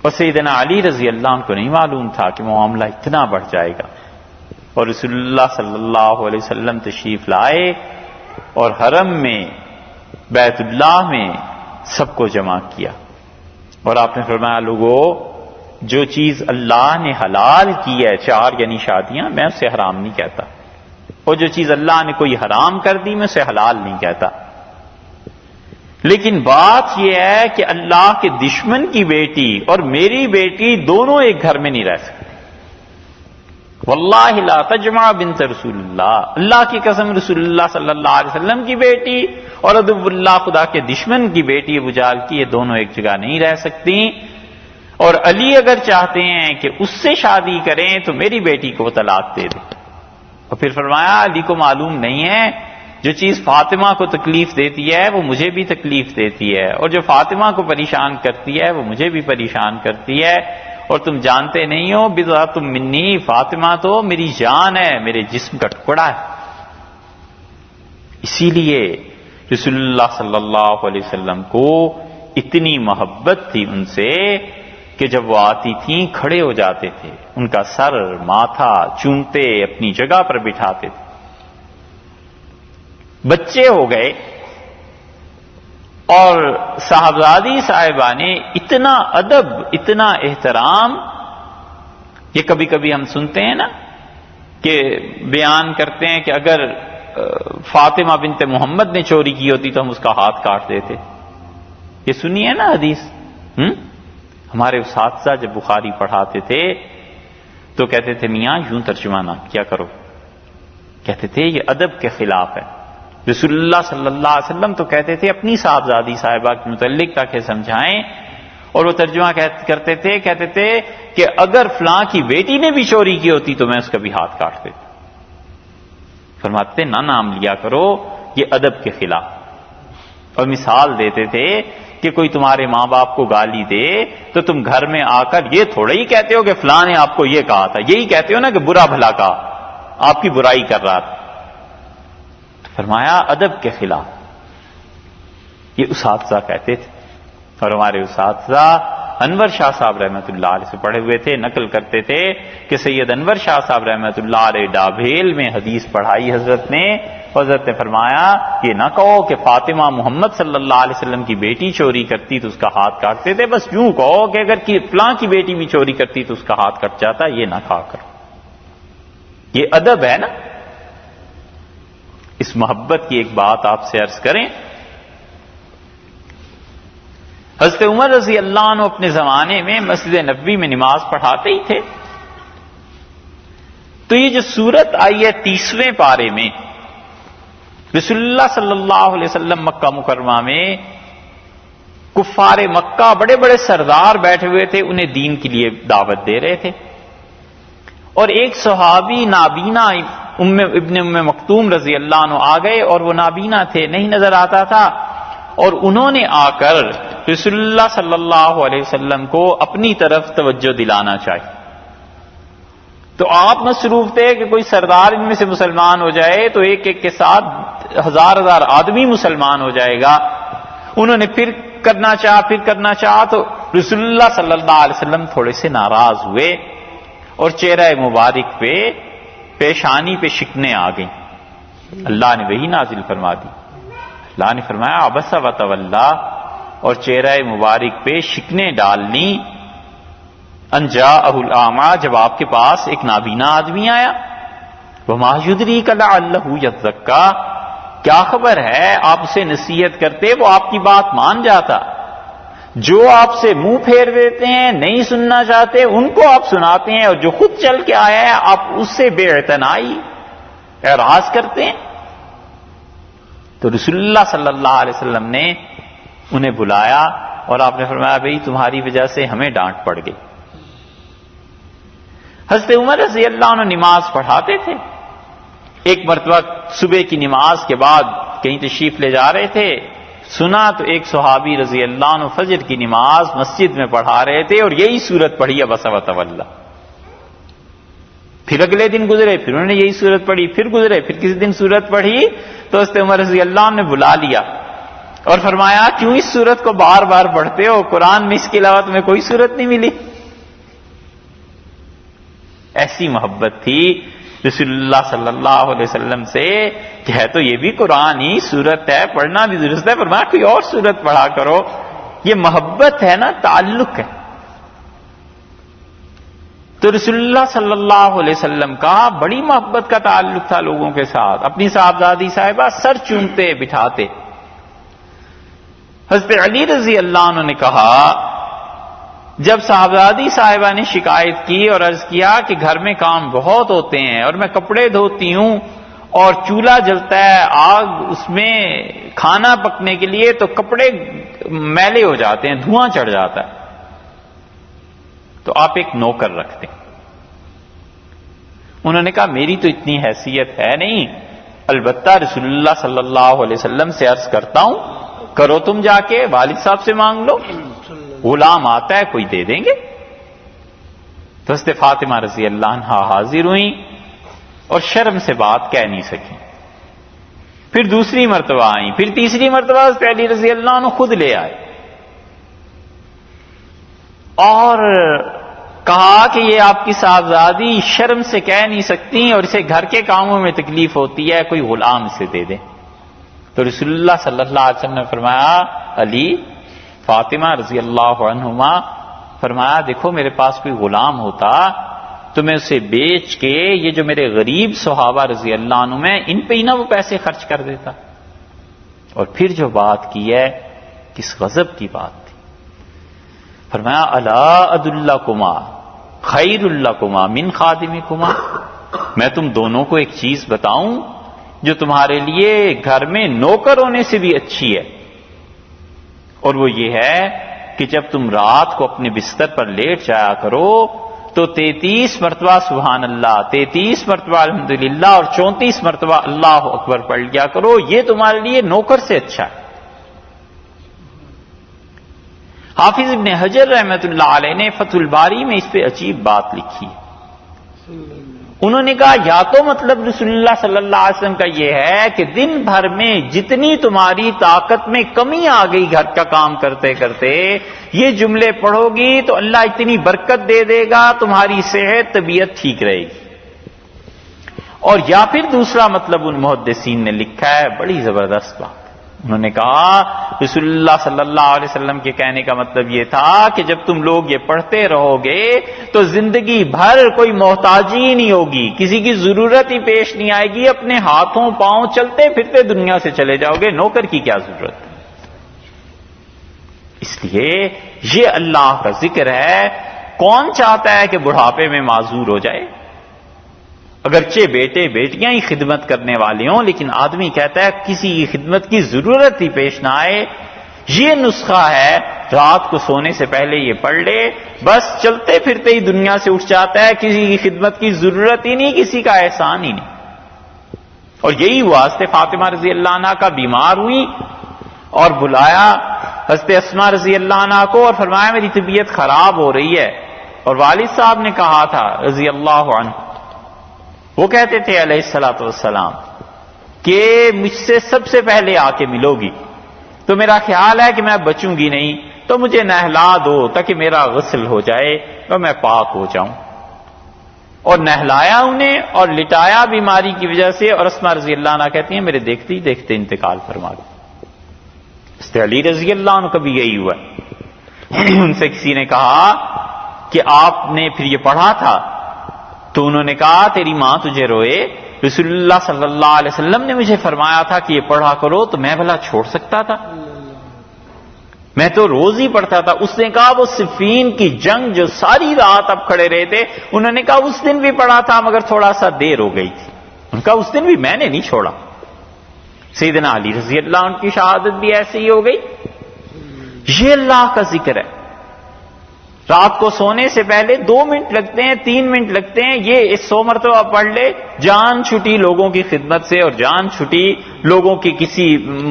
اور سیدنا علی رضی اللہ عنہ کو نہیں معلوم تھا کہ معاملہ اتنا بڑھ جائے گا، اور رسول اللہ صلی اللہ علیہ وسلم تشریف لائے اور حرم میں بیت اللہ میں سب کو جمع کیا، اور آپ نے فرمایا لوگوں جو چیز اللہ نے حلال کی ہے، 4 یعنی شادیاں، میں اسے حرام نہیں کہتا، اور جو چیز اللہ نے کوئی حرام کر دی میں اسے حلال نہیں کہتا، لیکن بات یہ ہے کہ اللہ کے دشمن کی بیٹی اور میری بیٹی دونوں ایک گھر میں نہیں رہ سکتی۔ واللہ لا تجمع بنت رسول اللہ، اللہ کی قسم رسول اللہ صلی اللہ علیہ وسلم کی بیٹی اور عدو اللہ خدا کے دشمن کی بیٹی ابو جہل کی، یہ دونوں ایک جگہ نہیں رہ سکتی، اور علی اگر چاہتے ہیں کہ اس سے شادی کریں تو میری بیٹی کو طلاق دے دیں۔ اور پھر فرمایا علی کو معلوم نہیں ہے جو چیز فاطمہ کو تکلیف دیتی ہے وہ مجھے بھی تکلیف دیتی ہے، اور جو فاطمہ کو پریشان کرتی ہے وہ مجھے بھی پریشان کرتی ہے، اور تم جانتے نہیں ہو بضعۃ منی، فاطمہ تو میری جان ہے، میرے جسم کا ٹکڑا ہے۔ اسی لیے رسول اللہ صلی اللہ علیہ وسلم کو اتنی محبت تھی ان سے کہ جب وہ آتی تھیں کھڑے ہو جاتے تھے، ان کا سر ماتھا چومتے اپنی جگہ پر بٹھاتے تھے۔ بچے ہو گئے اور صاحبزادی صاحبہ نے اتنا ادب، اتنا احترام، یہ کبھی کبھی ہم سنتے ہیں نا کہ بیان کرتے ہیں کہ اگر فاطمہ بنت محمد نے چوری کی ہوتی تو ہم اس کا ہاتھ کاٹ دیتے، یہ سنی ہے نا حدیث۔ ہمارے اساتذہ جب بخاری پڑھاتے تھے تو کہتے تھے میاں یوں ترجمہ نہ کیا کرو، کہتے تھے یہ ادب کے خلاف ہے۔ رسول اللہ صلی اللہ علیہ وسلم تو کہتے تھے اپنی صاحبزادی صاحبہ کے متعلق تاکہ سمجھائیں، اور وہ ترجمہ کرتے تھے، کہتے تھے کہ اگر فلاں کی بیٹی نے بھی چوری کی ہوتی تو میں اس کا بھی ہاتھ کاٹ دیتا۔ فرماتے نہ نام لیا کرو، یہ ادب کے خلاف۔ اور مثال دیتے تھے کہ کوئی تمہارے ماں باپ کو گالی دے تو تم گھر میں آ کر یہ تھوڑا ہی کہتے ہو کہ فلاں نے آپ کو یہ کہا تھا، یہی کہتے ہو نا کہ برا بھلا کہا، آپ کی برائی کر رہا تھا۔ فرمایا ادب کے خلاف، یہ اساتذہ کہتے تھے۔ اور ہمارے اساتذہ انور شاہ صاحب رحمۃ اللہ علیہ سے پڑھے ہوئے تھے، نقل کرتے تھے کہ سید انور شاہ صاحب رحمۃ اللہ علیہ ڈابھیل میں حدیث پڑھائی حضرت نے، حضرت نے فرمایا یہ نہ کہو کہ فاطمہ محمد صلی اللہ علیہ وسلم کی بیٹی چوری کرتی تو اس کا ہاتھ کاٹتے تھے، بس یوں کہو کہ اگر فلاں کی بیٹی بھی چوری کرتی تو اس کا ہاتھ کٹ جاتا، یہ نہ کہا کرو۔ یہ ادب ہے نا۔ اس محبت کی ایک بات آپ سے عرض کریں. حضرت عمر رضی اللہ عنہ اپنے زمانے میں مسجد نبوی میں نماز پڑھاتے ہی تھے. تو یہ جو سورت آئی ہے 30ویں پارے میں، رسول اللہ صلی اللہ علیہ وسلم مکہ مکرمہ میں کفار مکہ بڑے بڑے سردار بیٹھے ہوئے تھے، انہیں دین کے لیے دعوت دے رہے تھے. اور ایک صحابی نابینا ابن ام مکتوم رضی اللہ عنہ آ گئے، اور وہ نابینا تھے، نہیں نظر آتا تھا، اور انہوں نے آ کر رسول اللہ صلی اللہ علیہ وسلم کو اپنی طرف توجہ دلانا چاہیے. تو آپ مصروف تھے کہ کوئی سردار ان میں سے مسلمان ہو جائے تو ایک ایک کے ساتھ ہزار ہزار آدمی مسلمان ہو جائے گا. انہوں نے پھر کرنا چاہا تو رسول اللہ صلی اللہ علیہ وسلم تھوڑے سے ناراض ہوئے، اور چہرہ مبارک پہ پیشانی پہ شکنیں آ گئیں. اللہ نے وہی نازل فرما دی. اللہ نے فرمایا عبس و تولی، اور چہرہ مبارک پہ شکنیں ڈالنی. ان جاءہ الاعمی، جب آپ کے پاس ایک نابینا آدمی آیا. وما یدریک لعلہ یزکیٰ، کیا خبر ہے آپ اسے نصیحت کرتے وہ آپ کی بات مان جاتا. جو آپ سے منہ پھیر دیتے ہیں، نہیں سننا چاہتے، ان کو آپ سناتے ہیں، اور جو خود چل کے آیا ہے آپ اس سے بے اعتنائی اعراض کرتے ہیں. تو رسول اللہ صلی اللہ علیہ وسلم نے انہیں بلایا، اور آپ نے فرمایا بھئی تمہاری وجہ سے ہمیں ڈانٹ پڑ گئی. حضرت عمر رضی اللہ عنہ نماز پڑھاتے تھے. ایک مرتبہ صبح کی نماز کے بعد کہیں تشریف لے جا رہے تھے، سنا تو ایک صحابی رضی اللہ عنہ فجر کی نماز مسجد میں پڑھا رہے تھے، اور یہی صورت پڑھی عبس و تولی. پھر اگلے دن گزرے، پھر انہوں نے یہی صورت پڑھی، پھر گزرے، پھر کسی دن صورت پڑھی تو حضرت عمر رضی اللہ عنہ نے بلا لیا اور فرمایا کیوں اس صورت کو بار بار پڑھتے ہو؟ قرآن میں اس کے علاوہ تمہیں کوئی صورت نہیں ملی. ایسی محبت تھی رسول اللہ صلی اللہ علیہ وسلم سے کہ ہے تو یہ بھی قرآن ہی، صورت ہے، پڑھنا بھی درست ہے، فرمایا کوئی اور صورت پڑھا کرو. یہ محبت ہے نا، تعلق ہے. تو رسول اللہ صلی اللہ علیہ وسلم کا بڑی محبت کا تعلق تھا لوگوں کے ساتھ. اپنی صاحبزادی صاحبہ سر چومتے بٹھاتے. حضرت علی رضی اللہ عنہ نے کہا جب صاحبزادی صاحبہ نے شکایت کی اور عرض کیا کہ گھر میں کام بہت ہوتے ہیں اور میں کپڑے دھوتی ہوں اور چولہا جلتا ہے، آگ اس میں کھانا پکنے کے لیے، تو کپڑے میلے ہو جاتے ہیں، دھواں چڑھ جاتا ہے، تو آپ ایک نوکر رکھتے ہیں. انہوں نے کہا میری تو اتنی حیثیت ہے نہیں، البتہ رسول اللہ صلی اللہ علیہ وسلم سے عرض کرتا ہوں، کرو تم جا کے والد صاحب سے مانگ لو، غلام آتا ہے کوئی دے دیں گے. تو حضرت فاطمہ رضی اللہ عنہا حاضر ہوئیں اور شرم سے بات کہہ نہیں سکی. پھر دوسری مرتبہ آئیں، پھر تیسری مرتبہ حضرت علی رضی اللہ عنہ خود لے آئے اور کہا کہ یہ آپ کی صاحبزادی شرم سے کہہ نہیں سکتی اور اسے گھر کے کاموں میں تکلیف ہوتی ہے، کوئی غلام اسے دے دے. تو رسول اللہ صلی اللہ علیہ وسلم نے فرمایا علی، فاطمہ رضی اللہ عنہما، فرمایا دیکھو میرے پاس کوئی غلام ہوتا تو میں اسے بیچ کے یہ جو میرے غریب صحابہ رضی اللہ عنہ میں ان پہ ہی نہ وہ پیسے خرچ کر دیتا. اور پھر جو بات کی ہے کس غضب کی بات تھی. فرمایا الا ادلکما خیر لکما من خادمکما، میں تم دونوں کو ایک چیز بتاؤں جو تمہارے لیے گھر میں نوکر ہونے سے بھی اچھی ہے، اور وہ یہ ہے کہ جب تم رات کو اپنے بستر پر لیٹ جایا کرو تو 33 مرتبہ سبحان اللہ، 33 مرتبہ الحمدللہ اور 34 مرتبہ اللہ اکبر پڑھ لیا کرو، یہ تمہارے لیے نوکر سے اچھا ہے. حافظ ابن حجر رحمۃ اللہ علیہ نے فتح الباری میں اس پہ عجیب بات لکھی. انہوں نے کہا یا تو مطلب رسول اللہ صلی اللہ علیہ وسلم کا یہ ہے کہ دن بھر میں جتنی تمہاری طاقت میں کمی آ گئی گھر کا کام کرتے کرتے، یہ جملے پڑھو گی تو اللہ اتنی برکت دے دے گا، تمہاری صحت طبیعت ٹھیک رہے گی. اور یا پھر دوسرا مطلب ان محدثین نے لکھا ہے، بڑی زبردست بات، انہوں نے کہا رسول اللہ صلی اللہ علیہ وسلم کے کہنے کا مطلب یہ تھا کہ جب تم لوگ یہ پڑھتے رہو گے تو زندگی بھر کوئی محتاجی نہیں ہوگی، کسی کی ضرورت ہی پیش نہیں آئے گی، اپنے ہاتھوں پاؤں چلتے پھرتے دنیا سے چلے جاؤ گے، نوکر کی کیا ضرورت ہے۔ اس لیے یہ اللہ کا ذکر ہے۔ کون چاہتا ہے کہ بڑھاپے میں معذور ہو جائے؟ اگرچہ بیٹے بیٹیاں ہی خدمت کرنے والے ہوں، لیکن آدمی کہتا ہے کسی کی خدمت کی ضرورت ہی پیش نہ آئے۔ یہ نسخہ ہے، رات کو سونے سے پہلے یہ پڑھ لے، بس چلتے پھرتے ہی دنیا سے اٹھ جاتا ہے، کسی کی خدمت کی ضرورت ہی نہیں، کسی کا احسان ہی نہیں۔ اور یہی ہوا، حضرت فاطمہ رضی اللہ عنہ کا بیمار ہوئی اور بلایا حضرت اسماء رضی اللہ عنہ کو اور فرمایا میری طبیعت خراب ہو رہی ہے، اور والد صاحب نے کہا تھا رضی اللہ عنہ، وہ کہتے تھے علیہ الصلوۃ والسلام کہ مجھ سے سب سے پہلے آ کے ملو گی تو میرا خیال ہے کہ میں بچوں گی نہیں، تو مجھے نہلا دو تاکہ میرا غسل ہو جائے اور میں پاک ہو جاؤں۔ اور نہلایا انہیں اور لٹایا بیماری کی وجہ سے، اور اسماء رضی اللہ عنہ کہتی ہیں میرے دیکھتے ہی دیکھتے انتقال فرما گئے۔ حضرت علی رضی اللہ عنہ کا بھی یہی ہوا۔ ان سے کسی نے کہا کہ آپ نے پھر یہ پڑھا تھا؟ تو انہوں نے کہا تیری ماں تجھے روئے، رسول اللہ صلی اللہ علیہ وسلم نے مجھے فرمایا تھا کہ یہ پڑھا کرو، تو میں بھلا چھوڑ سکتا تھا؟ میں تو روز ہی پڑھتا تھا۔ اس نے کہا وہ صفین کی جنگ جو ساری رات اب کھڑے رہے تھے، انہوں نے کہا اس دن بھی پڑھا تھا مگر تھوڑا سا دیر ہو گئی تھی۔ ان کا اس دن بھی میں نے نہیں چھوڑا۔ سیدنا علی رضی اللہ عنہ کی شہادت بھی ایسے ہی ہو گئی۔ یہ اللہ کا ذکر ہے۔ رات کو سونے سے پہلے 2 منٹ لگتے ہیں، 3 منٹ لگتے ہیں، یہ 100 مرتبہ پڑھ لے، جان چھٹی لوگوں کی خدمت سے اور جان چھٹی لوگوں کی کسی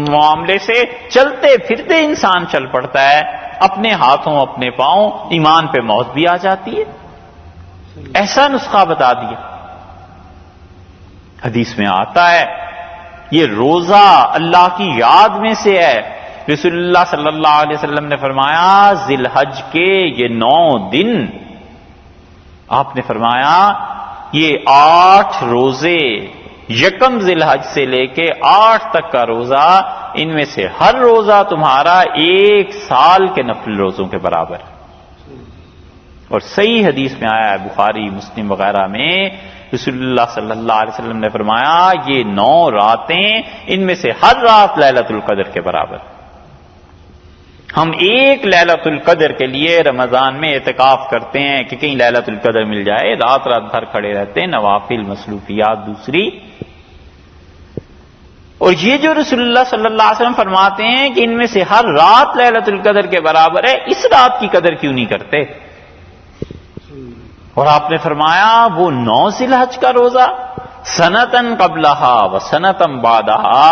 معاملے سے، چلتے پھرتے انسان چل پڑتا ہے، اپنے ہاتھوں اپنے پاؤں، ایمان پہ موت بھی آ جاتی ہے۔ ایسا نسخہ بتا دیا۔ حدیث میں آتا ہے یہ روزہ اللہ کی یاد میں سے ہے۔ رسول اللہ صلی اللہ علیہ وسلم نے فرمایا ذی الحج کے یہ 9 دن، آپ نے فرمایا یہ 8 روزے، یکم ذی الحج سے لے کے 8 تک کا روزہ، ان میں سے ہر روزہ تمہارا 1 سال کے نفل روزوں کے برابر ہے۔ اور صحیح حدیث میں آیا ہے بخاری مسلم وغیرہ میں، رسول اللہ صلی اللہ علیہ وسلم نے فرمایا یہ 9 راتیں، ان میں سے ہر رات لیلۃ القدر کے برابر۔ ہم ایک لیلۃ القدر کے لیے رمضان میں اعتکاف کرتے ہیں کہ کہیں لیلۃ القدر مل جائے، رات رات بھر کھڑے رہتے ہیں، نوافل مصروفیات دوسری۔ اور یہ جو رسول اللہ صلی اللہ علیہ وسلم فرماتے ہیں کہ ان میں سے ہر رات لیلۃ القدر کے برابر ہے، اس رات کی قدر کیوں نہیں کرتے؟ اور آپ نے فرمایا وہ 9 ذی الحج کا روزہ، سنتن قبلہا و سنتن بعدہا،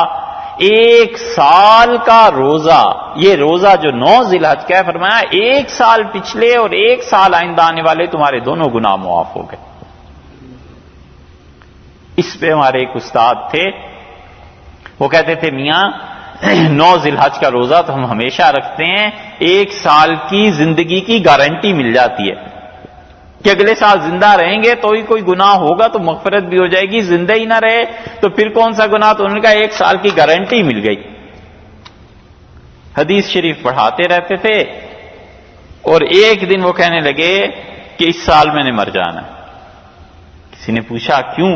1 سال کا روزہ، یہ روزہ جو 9 ذی الحج کا ہے، فرمایا 1 سال پچھلے اور 1 سال آئندہ آنے والے تمہارے دونوں گناہ معاف ہو گئے۔ اس پہ ہمارے ایک استاد تھے، وہ کہتے تھے میاں 9 ذی الحج کا روزہ تو ہم ہمیشہ رکھتے ہیں، 1 سال کی زندگی کی گارنٹی مل جاتی ہے کہ اگلے سال زندہ رہیں گے تو ہی کوئی گناہ ہوگا تو مغفرت بھی ہو جائے گی، زندہ ہی نہ رہے تو پھر کون سا گناہ؟ تو ان کا 1 سال کی گارنٹی مل گئی۔ حدیث شریف پڑھاتے رہتے تھے، اور ایک دن وہ کہنے لگے کہ اس سال میں نے مر جانا۔ کسی نے پوچھا کیوں،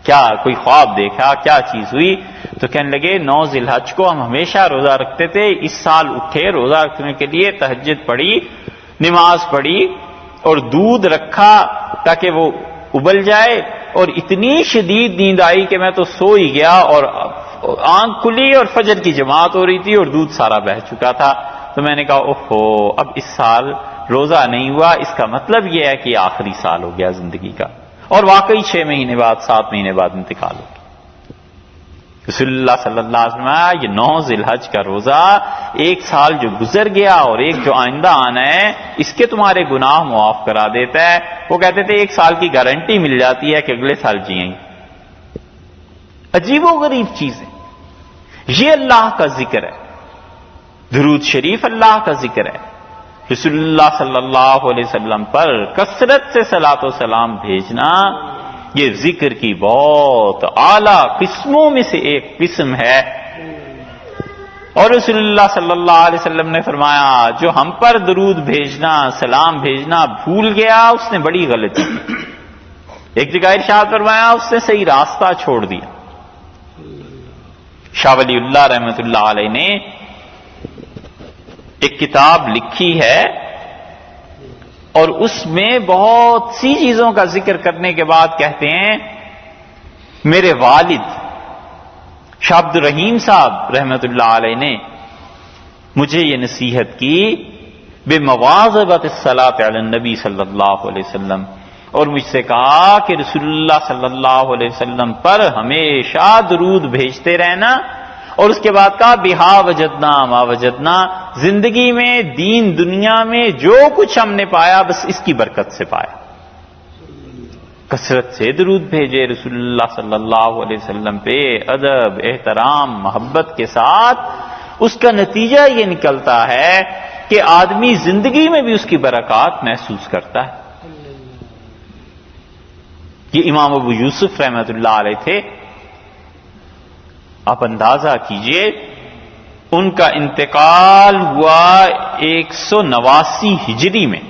کیا کوئی خواب دیکھا، کیا چیز ہوئی؟ تو کہنے لگے 9 ذی الحج کو ہم ہمیشہ روزہ رکھتے تھے، اس سال اٹھے روزہ رکھنے کے لیے، تہجد پڑھی، نماز پڑھی اور دودھ رکھا تاکہ وہ ابل جائے، اور اتنی شدید نیند آئی کہ میں تو سو ہی گیا، اور آنکھ کھلی اور فجر کی جماعت ہو رہی تھی اور دودھ سارا بہہ چکا تھا۔ تو میں نے کہا اوہو، اب اس سال روزہ نہیں ہوا، اس کا مطلب یہ ہے کہ آخری سال ہو گیا زندگی کا، اور واقعی 6 مہینے بعد 7 مہینے بعد انتقال ہو گیا۔ رسول اللہ صلی اللہ علیہ وسلم یہ 9 ذی الحج کا روزہ، 1 سال جو گزر گیا اور ایک جو آئندہ آنا ہے، اس کے تمہارے گناہ معاف کرا دیتا ہے۔ وہ کہتے تھے 1 سال کی گارنٹی مل جاتی ہے کہ اگلے سال جئیں۔ عجیب و غریب چیزیں، یہ اللہ کا ذکر ہے، درود شریف اللہ کا ذکر ہے، رسول اللہ صلی اللہ علیہ وسلم پر کثرت سے صلاۃ و سلام بھیجنا، یہ ذکر کی بہت اعلیٰ قسموں میں سے ایک قسم ہے۔ اور رسول اللہ صلی اللہ علیہ وسلم نے فرمایا جو ہم پر درود بھیجنا سلام بھیجنا بھول گیا اس نے بڑی غلطی کی. ایک جگہ ارشاد فرمایا اس نے صحیح راستہ چھوڑ دیا. شاہ ولی اللہ رحمۃ اللہ علیہ نے ایک کتاب لکھی ہے اور اس میں بہت سی چیزوں کا ذکر کرنے کے بعد کہتے ہیں میرے والد شاہ عبد الرحیم صاحب رحمۃ اللہ علیہ نے مجھے یہ نصیحت کی بمواظبۃ الصلاۃ علی النبی صلی اللہ علیہ وسلم، اور مجھ سے کہا کہ رسول اللہ صلی اللہ علیہ وسلم پر ہمیشہ درود بھیجتے رہنا، اور اس کے بعد کہا بہا وجدنا ما وجدنا، زندگی میں دین دنیا میں جو کچھ ہم نے پایا بس اس کی برکت سے پایا. کثرت سے درود بھیجے رسول اللہ صلی اللہ علیہ وسلم پہ، ادب احترام محبت کے ساتھ. اس کا نتیجہ یہ نکلتا ہے کہ آدمی زندگی میں بھی اس کی برکات محسوس کرتا ہے. یہ امام ابو یوسف رحمۃ اللہ علیہ تھے. آپ اندازہ کیجئے ان کا انتقال ہوا 189 ہجری میں.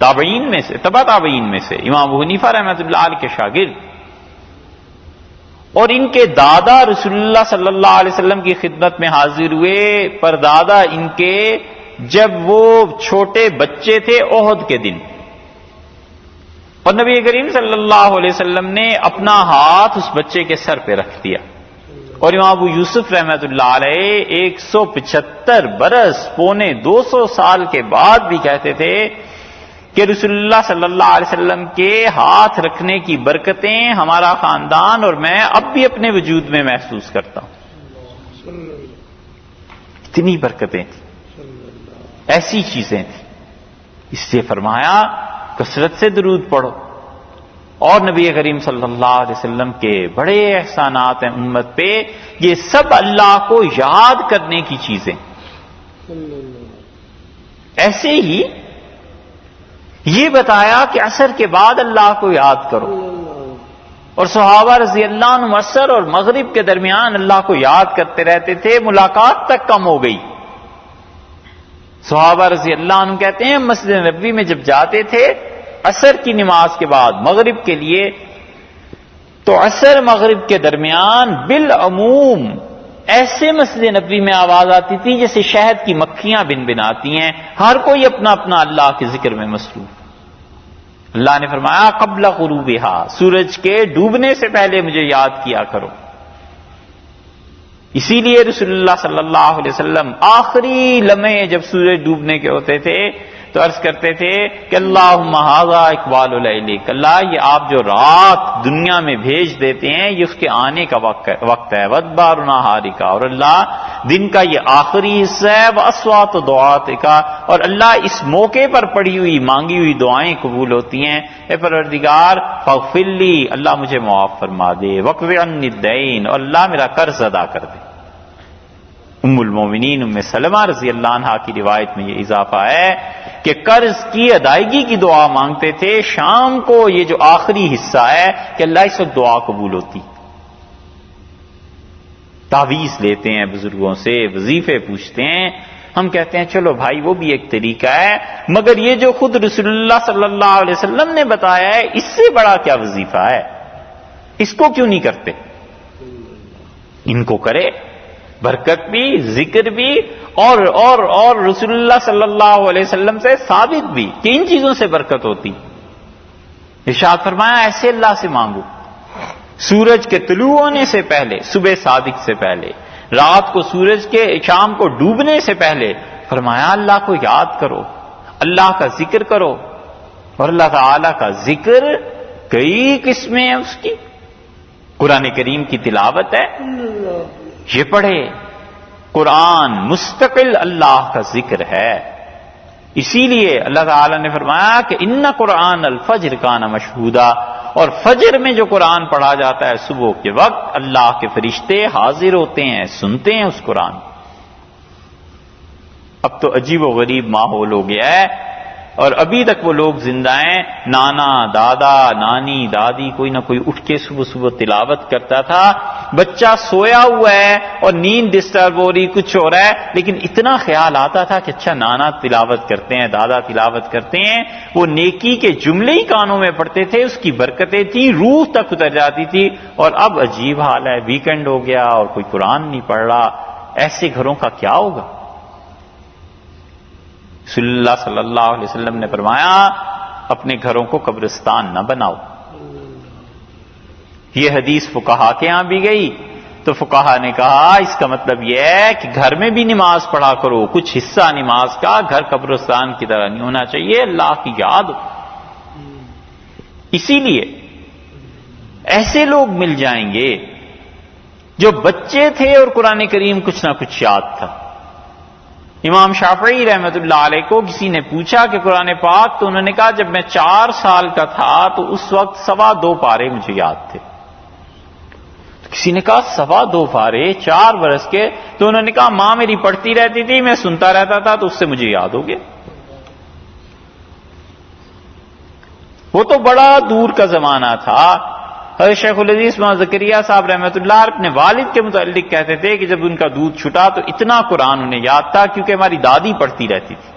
تابعین میں سے، تبع تابعین میں سے امام ابو حنیفہ رحمۃ اللہ علیہ کے شاگرد، اور ان کے دادا رسول اللہ صلی اللہ علیہ وسلم کی خدمت میں حاضر ہوئے. پر دادا ان کے جب وہ چھوٹے بچے تھے احد کے دن، اور نبی کریم صلی اللہ علیہ وسلم نے اپنا ہاتھ اس بچے کے سر پہ رکھ دیا. اور امام ابو یوسف رحمۃ اللہ علیہ 175 برس پونے 200 سال کے بعد بھی کہتے تھے کہ رسول اللہ صلی اللہ علیہ وسلم کے ہاتھ رکھنے کی برکتیں ہمارا خاندان اور میں اب بھی اپنے وجود میں محسوس کرتا ہوں. اتنی برکتیں تھیں، ایسی چیزیں تھیں. اس سے فرمایا کثرت سے درود پڑھو. اور نبی کریم صلی اللہ علیہ وسلم کے بڑے احسانات ہیں امت پہ، یہ سب اللہ کو یاد کرنے کی چیزیں. ایسے ہی یہ بتایا کہ عصر کے بعد اللہ کو یاد کرو، اور صحابہ رضی اللہ عنہ عصر اور مغرب کے درمیان اللہ کو یاد کرتے رہتے تھے، ملاقات تک کم ہو گئی. صحابہ رضی اللہ عنہ کہتے ہیں مسجد نبوی میں جب جاتے تھے عصر کی نماز کے بعد مغرب کے لیے، تو عصر مغرب کے درمیان بالعموم ایسے مسجد نبوی میں آواز آتی تھی جیسے شہد کی مکھیاں بن بناتی ہیں. ہر کوئی اپنا اپنا اللہ کے ذکر میں مصروف. اللہ نے فرمایا قبل غروبہا، سورج کے ڈوبنے سے پہلے مجھے یاد کیا کرو. اسی لیے رسول اللہ صلی اللہ علیہ وسلم آخری لمحے جب سورج ڈوبنے کے ہوتے تھے تو عرض کرتے تھے کہ اللہم ھذا اقبال لیلک، اللہ یہ آپ جو رات دنیا میں بھیج دیتے ہیں یہ اس کے آنے کا وقت ہے. وادبار نہارک، اور اللہ دن کا یہ آخری حصہ ہے. واصوات دعاتک، اور اللہ اس موقع پر پڑھی ہوئی مانگی ہوئی دعائیں قبول ہوتی ہیں. اے پروردگار فاغفر لی، اللہ مجھے معاف فرما دے. واقض عنی الدین، اور اللہ میرا قرض ادا کر دے. ام المومنین ام سلمہ رضی اللہ عنہا کی روایت میں یہ اضافہ ہے کہ قرض کی ادائیگی کی دعا مانگتے تھے شام کو، یہ جو آخری حصہ ہے کہ اللہ اس وقت دعا قبول ہوتی. تعویذ لیتے ہیں بزرگوں سے، وظیفے پوچھتے ہیں. ہم کہتے ہیں چلو بھائی وہ بھی ایک طریقہ ہے، مگر یہ جو خود رسول اللہ صلی اللہ علیہ وسلم نے بتایا ہے اس سے بڑا کیا وظیفہ ہے، اس کو کیوں نہیں کرتے؟ ان کو کرے، برکت بھی، ذکر بھی، اور رسول اللہ صلی اللہ علیہ وسلم سے ثابت بھی کہ ان چیزوں سے برکت ہوتی. ارشاد فرمایا ایسے اللہ سے مانگو، سورج کے طلوع ہونے سے پہلے، صبح صادق سے پہلے، رات کو سورج کے شام کو ڈوبنے سے پہلے. فرمایا اللہ کو یاد کرو، اللہ کا ذکر کرو. اور اللہ تعالی کا ذکر کئی قسمیں ہیں اس کی. قرآن کریم کی تلاوت ہے، یہ پڑھے. قرآن مستقل اللہ کا ذکر ہے. اسی لیے اللہ تعالی نے فرمایا کہ ان قرآن الفجر کان مشہودا، اور فجر میں جو قرآن پڑھا جاتا ہے صبح کے وقت اللہ کے فرشتے حاضر ہوتے ہیں، سنتے ہیں اس قرآن. اب تو عجیب و غریب ماحول ہو گیا ہے، اور ابھی تک وہ لوگ زندہ ہیں. نانا دادا نانی دادی کوئی نہ کوئی اٹھ کے صبح صبح تلاوت کرتا تھا. بچہ سویا ہوا ہے اور نیند ڈسٹرب ہو رہی, کچھ ہو رہا ہے, لیکن اتنا خیال آتا تھا کہ اچھا نانا تلاوت کرتے ہیں, دادا تلاوت کرتے ہیں. وہ نیکی کے جملے ہی کانوں میں پڑتے تھے, اس کی برکتیں تھیں, روح تک اتر جاتی تھی. اور اب عجیب حال ہے, ویکنڈ ہو گیا اور کوئی قرآن نہیں پڑھ رہا. ایسے گھروں کا کیا ہوگا؟ رسول اللہ صلی اللہ علیہ وسلم نے فرمایا اپنے گھروں کو قبرستان نہ بناؤ. یہ حدیث فقہا کے ہاں بھی گئی تو فقہا نے کہا اس کا مطلب یہ ہے کہ گھر میں بھی نماز پڑھا کرو, کچھ حصہ نماز کا گھر قبرستان کی طرح نہیں ہونا چاہیے, اللہ کی یاد ہو. اسی لیے ایسے لوگ مل جائیں گے جو بچے تھے اور قرآن کریم کچھ نہ کچھ یاد تھا. امام شافعی رحمۃ اللہ علیہ کو کسی نے پوچھا کہ قرآن پاک, تو انہوں نے کہا جب میں 4 سال کا تھا تو اس وقت 2.25 پارے مجھے یاد تھے. کسی نے کہا 2.25 پارے 4 برس کے؟ تو انہوں نے کہا ماں میری پڑھتی رہتی تھی, میں سنتا رہتا تھا, تو اس سے مجھے یاد ہو گیا. وہ تو بڑا دور کا زمانہ تھا. حضرت شیخ الحدیث مولانا زکریا صاحب رحمۃ اللہ اپنے والد کے متعلق کہتے تھے کہ جب ان کا دودھ چھٹا تو اتنا قرآن انہیں یاد تھا کیونکہ ہماری دادی پڑھتی رہتی تھی.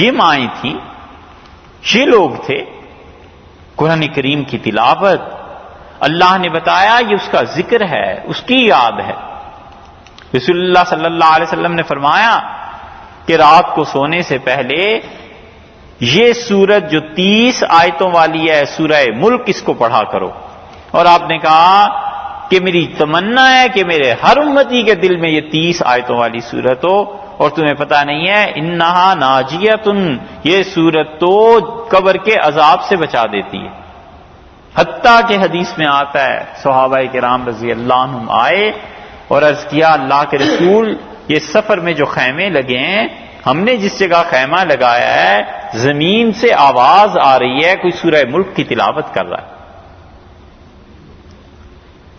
یہ مائیں تھیں, یہ لوگ تھے. قرآن کریم کی تلاوت اللہ نے بتایا یہ اس کا ذکر ہے, اس کی یاد ہے. رسول اللہ صلی اللہ علیہ وسلم نے فرمایا کہ رات کو سونے سے پہلے یہ سورت جو 30 آیتوں والی ہے سورہ ملک, اس کو پڑھا کرو. اور آپ نے کہا کہ میری تمنا ہے کہ میرے ہر امتی کے دل میں یہ 30 آیتوں والی سورت ہو. اور تمہیں پتہ نہیں ہے انہا ناجیتن, یہ سورت تو قبر کے عذاب سے بچا دیتی ہے. حتیٰ کہ حدیث میں آتا ہے صحابہ کرام رضی اللہ عنہم آئے اور عرض کیا اللہ کے رسول یہ سفر میں جو خیمے لگے ہیں, ہم نے جس جگہ خیمہ لگایا ہے زمین سے آواز آ رہی ہے کوئی سورہ ملک کی تلاوت کر رہا ہے.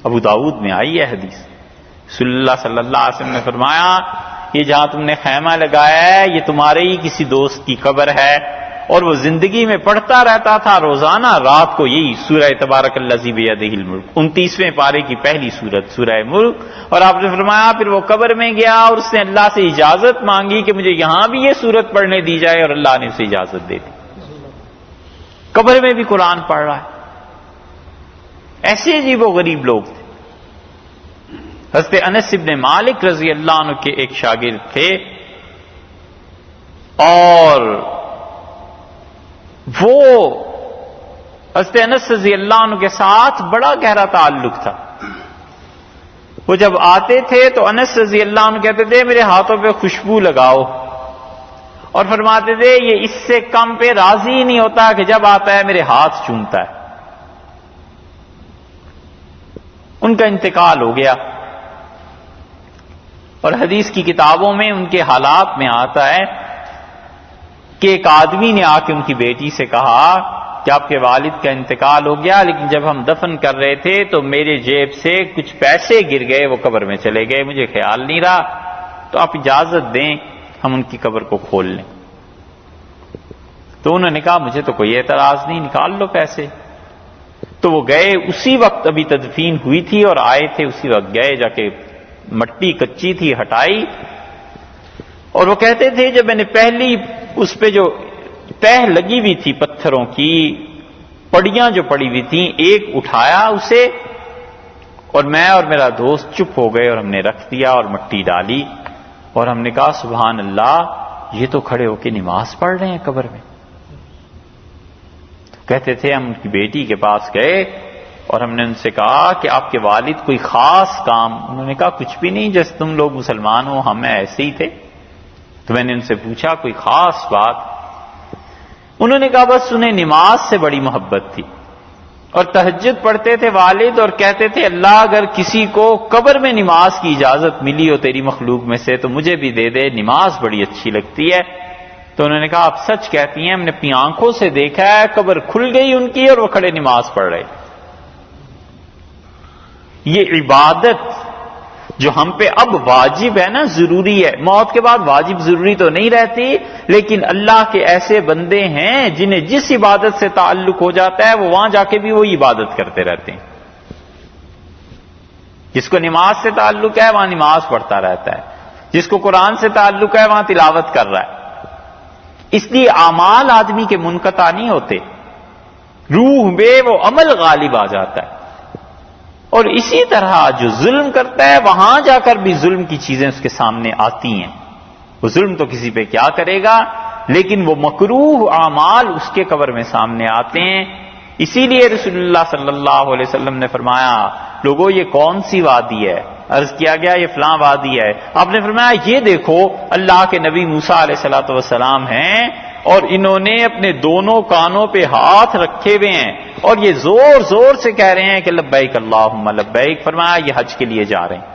ابو داؤد میں آئی ہے حدیث. رسول اللہ صلی اللہ علیہ وسلم نے فرمایا یہ جہاں تم نے خیمہ لگایا ہے یہ تمہارے ہی کسی دوست کی قبر ہے, اور وہ زندگی میں پڑھتا رہتا تھا روزانہ رات کو یہی سورہ تبارک الذی بیدہ الملک, 29ویں پارے کی پہلی سورت سورہ ملک. اور آپ نے فرمایا پھر وہ قبر میں گیا اور اس نے اللہ سے اجازت مانگی کہ مجھے یہاں بھی یہ سورت پڑھنے دی جائے, اور اللہ نے اسے اجازت دے دی. قبر میں بھی قرآن پڑھ رہا ہے. ایسے عجیب و غریب لوگ تھے. حضرت انس ابن مالک رضی اللہ عنہ کے ایک شاگرد تھے, اور وہ حضرت انس رضی اللہ عنہ کے ساتھ بڑا گہرا تعلق تھا. وہ جب آتے تھے تو انس رضی اللہ عنہ کہتے تھے میرے ہاتھوں پہ خوشبو لگاؤ, اور فرماتے تھے یہ اس سے کم پہ راضی ہی نہیں ہوتا کہ جب آتا ہے میرے ہاتھ چومتا ہے. ان کا انتقال ہو گیا, اور حدیث کی کتابوں میں ان کے حالات میں آتا ہے کہ ایک آدمی نے آ کے ان کی بیٹی سے کہا کہ آپ کے والد کا انتقال ہو گیا, لیکن جب ہم دفن کر رہے تھے تو میرے جیب سے کچھ پیسے گر گئے, وہ قبر میں چلے گئے, مجھے خیال نہیں رہا, تو آپ اجازت دیں ہم ان کی قبر کو کھول لیں. تو انہوں نے کہا مجھے تو کوئی اعتراض نہیں, نکال لو پیسے. تو وہ گئے, اسی وقت ابھی تدفین ہوئی تھی اور آئے تھے, اسی وقت گئے, جا کے مٹی کچی تھی ہٹائی, اور وہ کہتے تھے جب میں نے پہلی اس پہ جو تہ لگی ہوئی تھی پتھروں کی پڑیاں جو پڑی ہوئی تھیں, ایک اٹھایا اسے, اور میں اور میرا دوست چپ ہو گئے اور ہم نے رکھ دیا اور مٹی ڈالی, اور ہم نے کہا سبحان اللہ یہ تو کھڑے ہو کے نماز پڑھ رہے ہیں قبر میں. کہتے تھے ہم ان کی بیٹی کے پاس گئے اور ہم نے ان سے کہا کہ آپ کے والد کوئی خاص کام؟ انہوں نے کہا کچھ بھی نہیں, جیسے تم لوگ مسلمان ہو ہم ایسے ہی تھے. تو میں نے ان سے پوچھا کوئی خاص بات؟ انہوں نے کہا بس انہیں نماز سے بڑی محبت تھی, اور تہجد پڑھتے تھے والد, اور کہتے تھے اللہ اگر کسی کو قبر میں نماز کی اجازت ملی ہو تیری مخلوق میں سے تو مجھے بھی دے دے, نماز بڑی اچھی لگتی ہے. تو انہوں نے کہا آپ سچ کہتی ہیں, ہم نے اپنی آنکھوں سے دیکھا ہے قبر کھل گئی ان کی اور وہ کھڑے نماز پڑھ رہے. یہ عبادت جو ہم پہ اب واجب ہے نا، ضروری ہے. موت کے بعد واجب ضروری تو نہیں رہتی، لیکن اللہ کے ایسے بندے ہیں جنہیں جس عبادت سے تعلق ہو جاتا ہے وہ وہاں جا کے بھی وہی عبادت کرتے رہتے ہیں. جس کو نماز سے تعلق ہے وہاں نماز پڑھتا رہتا ہے، جس کو قرآن سے تعلق ہے وہاں تلاوت کر رہا ہے. اس لیے اعمال آدمی کے منقطع نہیں ہوتے، روح میں وہ عمل غالب آ جاتا ہے. اور اسی طرح جو ظلم کرتا ہے وہاں جا کر بھی ظلم کی چیزیں اس کے سامنے آتی ہیں. وہ ظلم تو کسی پہ کیا کرے گا، لیکن وہ مکروہ اعمال اس کے قبر میں سامنے آتے ہیں. اسی لیے رسول اللہ صلی اللہ علیہ وسلم نے فرمایا، لوگوں یہ کون سی وادی ہے؟ عرض کیا گیا یہ فلاں وادی ہے. آپ نے فرمایا یہ دیکھو اللہ کے نبی موسیٰ علیہ الصلوۃ والسلام ہیں اور انہوں نے اپنے دونوں کانوں پہ ہاتھ رکھے ہوئے ہیں اور یہ زور زور سے کہہ رہے ہیں کہ لبیک اللہم لبیک. فرمایا یہ حج کے لیے جا رہے ہیں.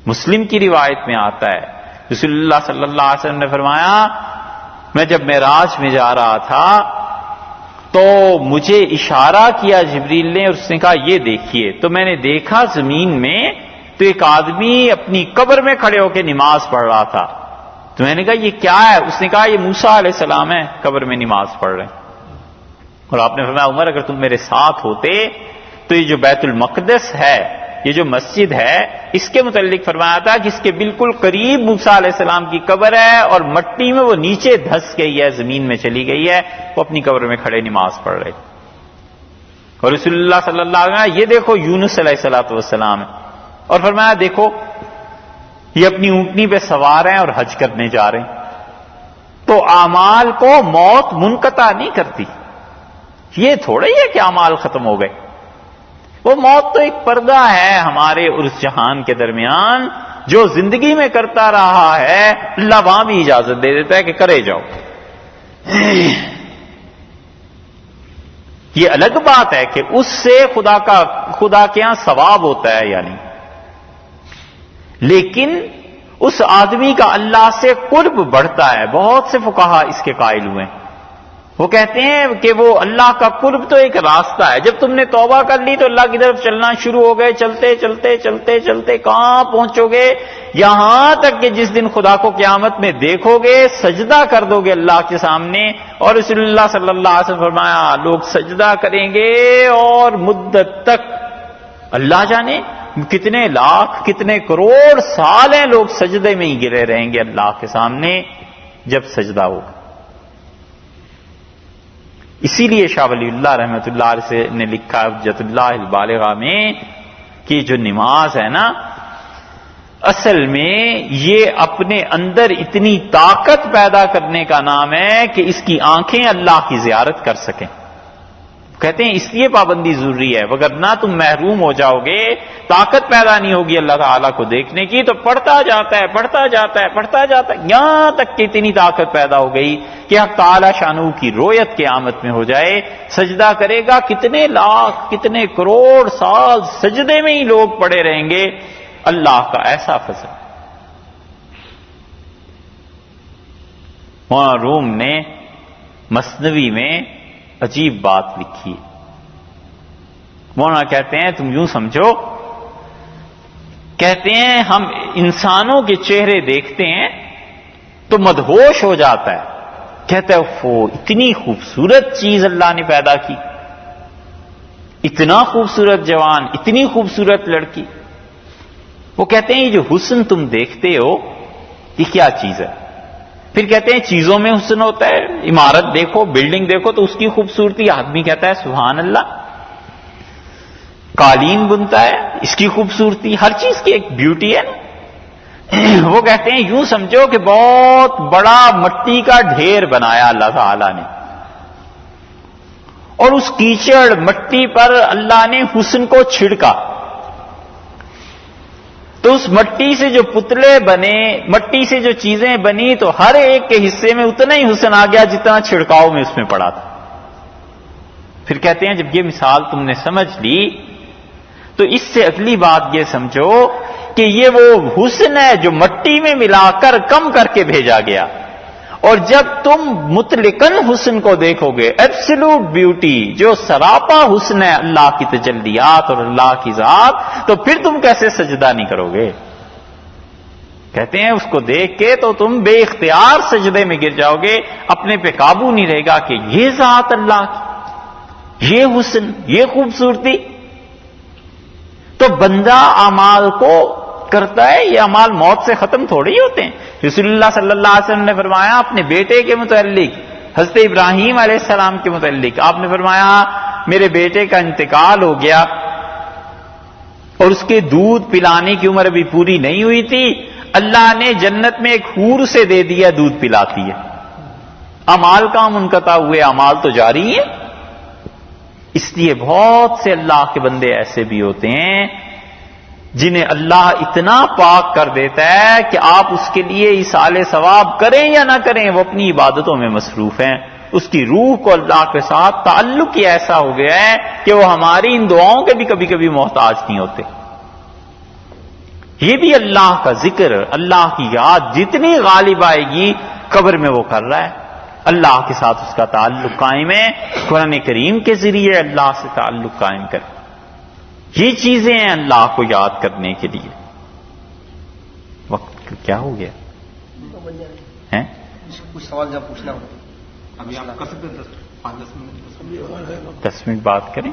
مسلم کی روایت میں آتا ہے رسول اللہ صلی اللہ علیہ وسلم نے فرمایا، میں جب معراج میں جا رہا تھا تو مجھے اشارہ کیا جبریل نے اور اس نے کہا یہ دیکھیے. تو میں نے دیکھا زمین میں تو ایک آدمی اپنی قبر میں کھڑے ہو کے نماز پڑھ رہا تھا. تو میں نے کہا یہ کیا ہے؟ اس نے کہا یہ موسیٰ علیہ السلام ہے، قبر میں نماز پڑھ رہے ہیں. اور آپ نے فرمایا عمر اگر تم میرے ساتھ ہوتے تو یہ جو بیت المقدس ہے، یہ جو مسجد ہے، اس کے متعلق فرمایا تھا کہ اس کے بالکل قریب موسیٰ علیہ السلام کی قبر ہے اور مٹی میں وہ نیچے دھس گئی ہے، زمین میں چلی گئی ہے، وہ اپنی قبر میں کھڑے نماز پڑھ رہے. اور رسول اللہ صلی اللہ علیہ وسلم یہ دیکھو یونس علیہ السلام ہے. اور فرمایا دیکھو یہ اپنی اونٹنی پہ سوار ہیں اور حج کرنے جا رہے ہیں. تو اعمال کو موت منقطع نہیں کرتی. یہ تھوڑا ہی ہے کہ اعمال ختم ہو گئے. وہ موت تو ایک پردہ ہے ہمارے اور اس جہان کے درمیان، جو زندگی میں کرتا رہا ہے اللہ وہاں بھی اجازت دے دیتا ہے کہ کرے جاؤ. یہ الگ بات ہے کہ اس سے خدا کے یہاں ثواب ہوتا ہے یا نہیں، لیکن اس آدمی کا اللہ سے قرب بڑھتا ہے. بہت سے فقہا اس کے قائل ہوئے ہیں. وہ کہتے ہیں کہ وہ اللہ کا قرب تو ایک راستہ ہے. جب تم نے توبہ کر لی تو اللہ کی طرف چلنا شروع ہو گئے، چلتے چلتے چلتے چلتے کہاں پہنچو گے؟ یہاں تک کہ جس دن خدا کو قیامت میں دیکھو گے سجدہ کر دو گے اللہ کے سامنے. اور رسول اللہ صلی اللہ علیہ وسلم فرمایا لوگ سجدہ کریں گے اور مدت تک، اللہ جانے کتنے لاکھ کتنے کروڑ سال ہیں لوگ سجدے میں ہی گرے رہیں گے اللہ کے سامنے جب سجدہ ہوگا. اسی لیے شاہ ولی اللہ رحمۃ اللہ علیہ نے لکھا حجت اللہ البالغہ میں کہ جو نماز ہے نا، اصل میں یہ اپنے اندر اتنی طاقت پیدا کرنے کا نام ہے کہ اس کی آنکھیں اللہ کی زیارت کر سکیں. کہتے ہیں اس لیے پابندی ضروری ہے، وگرنہ تم محروم ہو جاؤ گے، طاقت پیدا نہیں ہوگی اللہ تعالیٰ کو دیکھنے کی. تو پڑھتا جاتا ہے پڑھتا جاتا ہے پڑھتا جاتا ہے یہاں تک کہ اتنی طاقت پیدا ہو گئی کہ حق تعالیٰ شانہ کی رویت قیامت میں ہو جائے. سجدہ کرے گا، کتنے لاکھ کتنے کروڑ سال سجدے میں ہی لوگ پڑے رہیں گے. اللہ کا ایسا فضل. مولانا روم نے مثنوی میں عجیب بات لکھی. مولانا کہتے ہیں تم یوں سمجھو، کہتے ہیں ہم انسانوں کے چہرے دیکھتے ہیں تو مدہوش ہو جاتا ہے. کہتا ہے اتنی خوبصورت چیز اللہ نے پیدا کی، اتنا خوبصورت جوان، اتنی خوبصورت لڑکی. وہ کہتے ہیں یہ جو حسن تم دیکھتے ہو یہ کیا چیز ہے؟ پھر کہتے ہیں چیزوں میں حسن ہوتا ہے، عمارت دیکھو بلڈنگ دیکھو تو اس کی خوبصورتی. آدمی کہتا ہے سبحان اللہ. قالین بنتا ہے اس کی خوبصورتی، ہر چیز کی ایک بیوٹی ہے نا. وہ کہتے ہیں یوں سمجھو کہ بہت بڑا مٹی کا ڈھیر بنایا اللہ تعالی نے، اور اس کیچڑ مٹی پر اللہ نے حسن کو چھڑکا. تو اس مٹی سے جو پتلے بنے، مٹی سے جو چیزیں بنی، تو ہر ایک کے حصے میں اتنا ہی حسن آ گیا جتنا چھڑکاؤ میں اس میں پڑا تھا. پھر کہتے ہیں جب یہ مثال تم نے سمجھ لی تو اس سے اگلی بات یہ سمجھو کہ یہ وہ حسن ہے جو مٹی میں ملا کر کم کر کے بھیجا گیا، اور جب تم مطلقاً حسن کو دیکھو گے، ایبسولوٹ بیوٹی جو سراپا حسن ہے اللہ کی تجلیات اور اللہ کی ذات، تو پھر تم کیسے سجدہ نہیں کرو گے؟ کہتے ہیں اس کو دیکھ کے تو تم بے اختیار سجدے میں گر جاؤ گے، اپنے پہ قابو نہیں رہے گا کہ یہ ذات اللہ کی، یہ حسن، یہ خوبصورتی۔ تو بندہ اعمال کو کرتا ہے، یہ اعمال موت سے ختم تھوڑی ہوتے ہیں۔ رسول اللہ صلی اللہ علیہ وسلم نے فرمایا اپنے بیٹے کے متعلق، حضرت ابراہیم علیہ السلام کے متعلق آپ نے فرمایا میرے بیٹے کا انتقال ہو گیا اور اس کے دودھ پلانے کی عمر ابھی پوری نہیں ہوئی تھی، اللہ نے جنت میں ایک حور سے دے دیا، دودھ پلاتی ہے۔ اعمال کہاں منقطع ہوئے، اعمال تو جاری ہیں۔ اس لیے بہت سے اللہ کے بندے ایسے بھی ہوتے ہیں جنہیں اللہ اتنا پاک کر دیتا ہے کہ آپ اس کے لیے ایصال ثواب کریں یا نہ کریں، وہ اپنی عبادتوں میں مصروف ہیں۔ اس کی روح کو اللہ کے ساتھ تعلق ہی ایسا ہو گیا ہے کہ وہ ہماری ان دعاؤں کے بھی کبھی کبھی محتاج نہیں ہوتے۔ یہ بھی اللہ کا ذکر، اللہ کی یاد جتنی غالب آئے گی قبر میں وہ کر رہا ہے، اللہ کے ساتھ اس کا تعلق قائم ہے، قرآن کریم کے ذریعے اللہ سے تعلق قائم کرے۔ یہ چیزیں ہیں اللہ کو یاد کرنے کے لیے۔ وقت کیا ہو گیا ہے؟ کچھ سوال جب پوچھنا ہو ابھی آپ کر سکتے ہیں 5-10 منٹ 10 منٹ بات کریں؟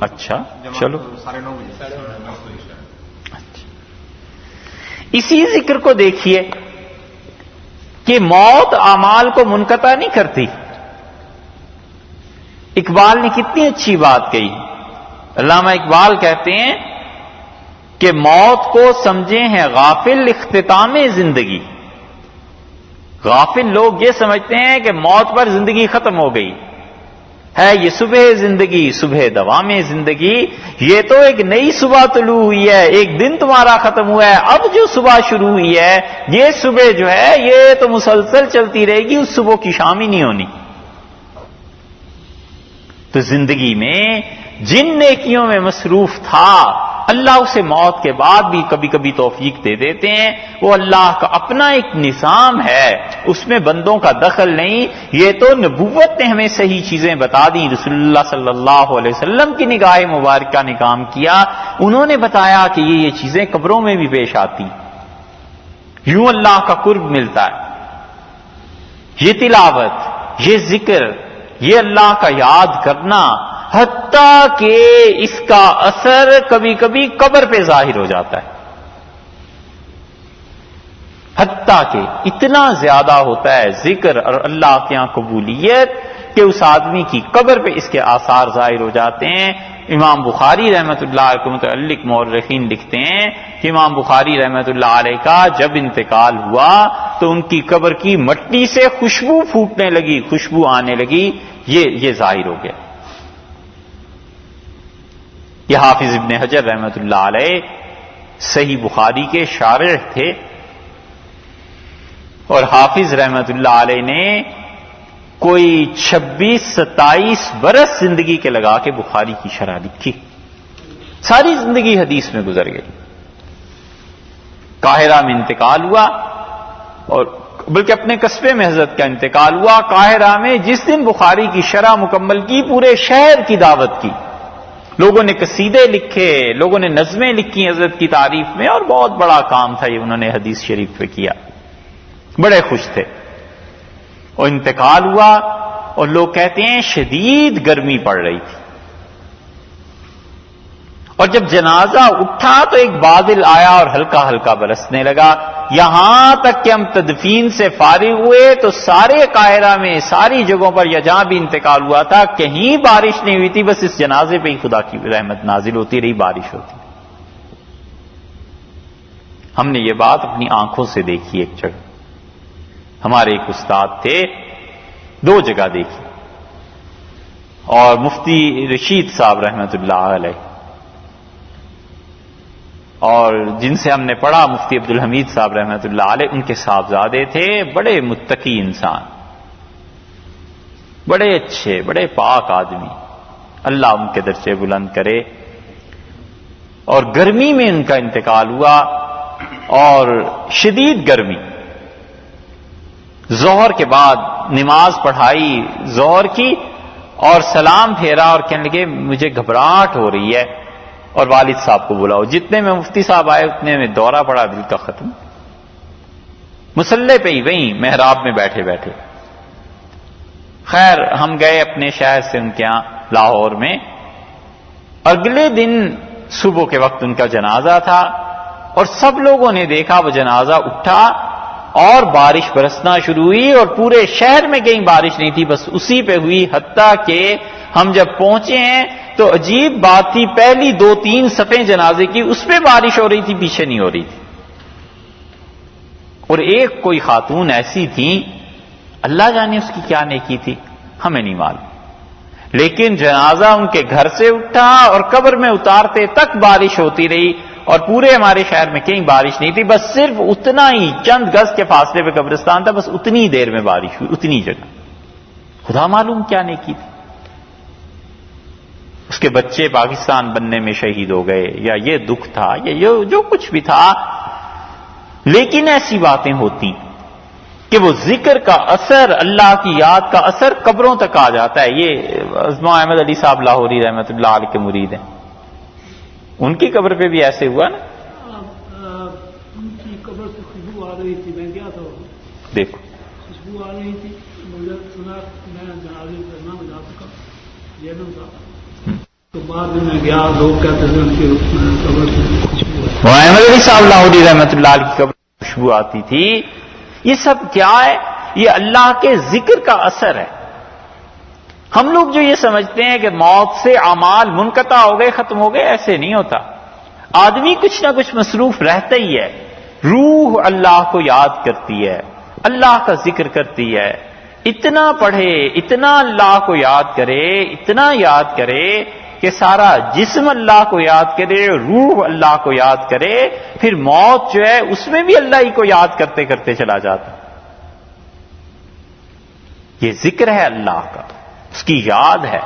اچھا چلو، 9:30 بجے۔ اچھا، اسی ذکر کو دیکھیے کہ موت اعمال کو منقطع نہیں کرتی۔ اقبال نے کتنی اچھی بات کہی۔ علامہ اقبال کہتے ہیں کہ موت کو سمجھے ہیں غافل اختتام زندگی۔ غافل لوگ یہ سمجھتے ہیں کہ موت پر زندگی ختم ہو گئی ہے، یہ صبح زندگی، صبح دوام زندگی، یہ تو ایک نئی صبح طلوع ہوئی ہے، ایک دن تمہارا ختم ہوا ہے، اب جو صبح شروع ہوئی ہے یہ صبح جو ہے یہ تو مسلسل چلتی رہے گی، اس صبح کی شام ہی نہیں ہونی۔ تو زندگی میں جن نیکیوں میں مصروف تھا اللہ اسے موت کے بعد بھی کبھی کبھی توفیق دے دیتے ہیں، وہ اللہ کا اپنا ایک نظام ہے، اس میں بندوں کا دخل نہیں۔ یہ تو نبوت نے ہمیں صحیح چیزیں بتا دیں، رسول اللہ صلی اللہ علیہ وسلم کی نگاہ مبارکہ نے کام کیا، انہوں نے بتایا کہ یہ چیزیں قبروں میں بھی پیش آتی، یوں اللہ کا قرب ملتا ہے۔ یہ تلاوت، یہ ذکر، یہ اللہ کا یاد کرنا، حتیٰ کہ اس کا اثر کبھی کبھی قبر پہ ظاہر ہو جاتا ہے، حتیٰ کہ اتنا زیادہ ہوتا ہے ذکر اور اللہ کے یہاں قبولیت کہ اس آدمی کی قبر پہ اس کے آثار ظاہر ہو جاتے ہیں۔ امام بخاری رحمۃ اللہ علیہ کے متعلق مورخین لکھتے ہیں کہ امام بخاری رحمۃ اللہ علیہ کا جب انتقال ہوا تو ان کی قبر کی مٹی سے خوشبو پھوٹنے لگی، خوشبو آنے لگی، یہ ظاہر ہو گیا۔ یہ حافظ ابن حجر رحمۃ اللہ علیہ صحیح بخاری کے شارح تھے، اور حافظ رحمۃ اللہ علیہ نے کوئی 26-27 برس زندگی کے لگا کے بخاری کی شرح لکھی، ساری زندگی حدیث میں گزر گئی۔ قاہرہ میں انتقال ہوا، اور بلکہ اپنے قصبے میں حضرت کا انتقال ہوا۔ قاہرہ میں جس دن بخاری کی شرح مکمل کی، پورے شہر کی دعوت کی، لوگوں نے قصیدے لکھے، لوگوں نے نظمیں لکھی حضرت کی تعریف میں، اور بہت بڑا کام تھا یہ انہوں نے حدیث شریف پہ کیا، بڑے خوش تھے۔ اور انتقال ہوا، اور لوگ کہتے ہیں شدید گرمی پڑ رہی تھی، اور جب جنازہ اٹھا تو ایک بادل آیا اور ہلکا ہلکا برسنے لگا، یہاں تک کہ ہم تدفین سے فارغ ہوئے تو سارے قاہرہ میں ساری جگہوں پر یا جہاں بھی انتقال ہوا تھا کہیں بارش نہیں ہوئی تھی، بس اس جنازے پہ ہی خدا کی رحمت نازل ہوتی رہی، بارش ہوتی۔ ہم نے یہ بات اپنی آنکھوں سے دیکھی ایک جگہ، ہمارے ایک استاد تھے، 2 جگہ دیکھی، اور مفتی رشید صاحب رحمۃ اللہ علیہ، اور جن سے ہم نے پڑھا مفتی عبدالحمید صاحب رحمۃ اللہ علیہ، ان کے صاحبزادے تھے، بڑے متقی انسان، بڑے اچھے، بڑے پاک آدمی، اللہ ان کے درجے بلند کرے۔ اور گرمی میں ان کا انتقال ہوا، اور شدید گرمی، ظہر کے بعد نماز پڑھائی ظہر کی اور سلام پھیرا اور کہنے لگے مجھے گھبراہٹ ہو رہی ہے اور والد صاحب کو بلاؤ. جتنے میں مفتی صاحب آئے اتنے میں دورہ پڑا دل کا ختم. مصلی پہ ہی وہیں محراب میں بیٹھے بیٹھے. خیر ہم گئے اپنے شہر سے ان کے یہاں لاہور میں. اگلے دن صبح کے وقت ان کا جنازہ تھا اور سب لوگوں نے دیکھا وہ جنازہ اٹھا اور بارش برسنا شروع ہوئی اور پورے شہر میں کہیں بارش نہیں تھی، بس اسی پہ ہوئی. حتیٰ کہ ہم جب پہنچے ہیں تو عجیب بات تھی، پہلی 2-3 صفیں جنازے کی اس پہ بارش ہو رہی تھی، پیچھے نہیں ہو رہی تھی. اور ایک کوئی خاتون ایسی تھی، اللہ جانے اس کی کیا نیکی تھی، ہمیں نہیں معلوم، لیکن جنازہ ان کے گھر سے اٹھا اور قبر میں اتارتے تک بارش ہوتی رہی اور پورے ہمارے شہر میں کہیں بارش نہیں تھی. بس صرف اتنا ہی چند گز کے فاصلے پہ قبرستان تھا، بس اتنی دیر میں بارش ہوئی، اتنی جگہ. خدا معلوم کیا نیکی تھی. اس کے بچے پاکستان بننے میں شہید ہو گئے، یا یہ دکھ تھا یا جو کچھ بھی تھا. لیکن ایسی باتیں ہوتی کہ وہ ذکر کا اثر، اللہ کی یاد کا اثر قبروں تک آ جاتا ہے. یہ عظمہ احمد علی صاحب لاہوری رحمۃ اللہ علیہ کے مرید ہیں، ان کی قبر پہ بھی ایسے ہوا نا. ان کی قبر سے خوشبو آ رہی تھی، میں گیا تھا، دیکھو خوشبو آ رہی تھی، مجھے سنا میں جنازے کرنا میں جا چکا جیلوں کا. تو بعد میں گیا، لوگ کہتے تھے ان کی قبر سے خوشبو ہے. احمد علی صاحب لاہوری رحمۃ اللہ علیہ کی قبر سے خوشبو آتی تھی. یہ سب کیا ہے؟ یہ اللہ کے ذکر کا اثر ہے. ہم لوگ جو یہ سمجھتے ہیں کہ موت سے اعمال منقطع ہو گئے، ختم ہو گئے، ایسے نہیں ہوتا. آدمی کچھ نہ کچھ مصروف رہتا ہی ہے. روح اللہ کو یاد کرتی ہے، اللہ کا ذکر کرتی ہے. اتنا پڑھے، اتنا اللہ کو یاد کرے، اتنا یاد کرے کہ سارا جسم اللہ کو یاد کرے، روح اللہ کو یاد کرے. پھر موت جو ہے اس میں بھی اللہ ہی کو یاد کرتے کرتے چلا جاتا. یہ ذکر ہے اللہ کا، اس کی یاد ہے،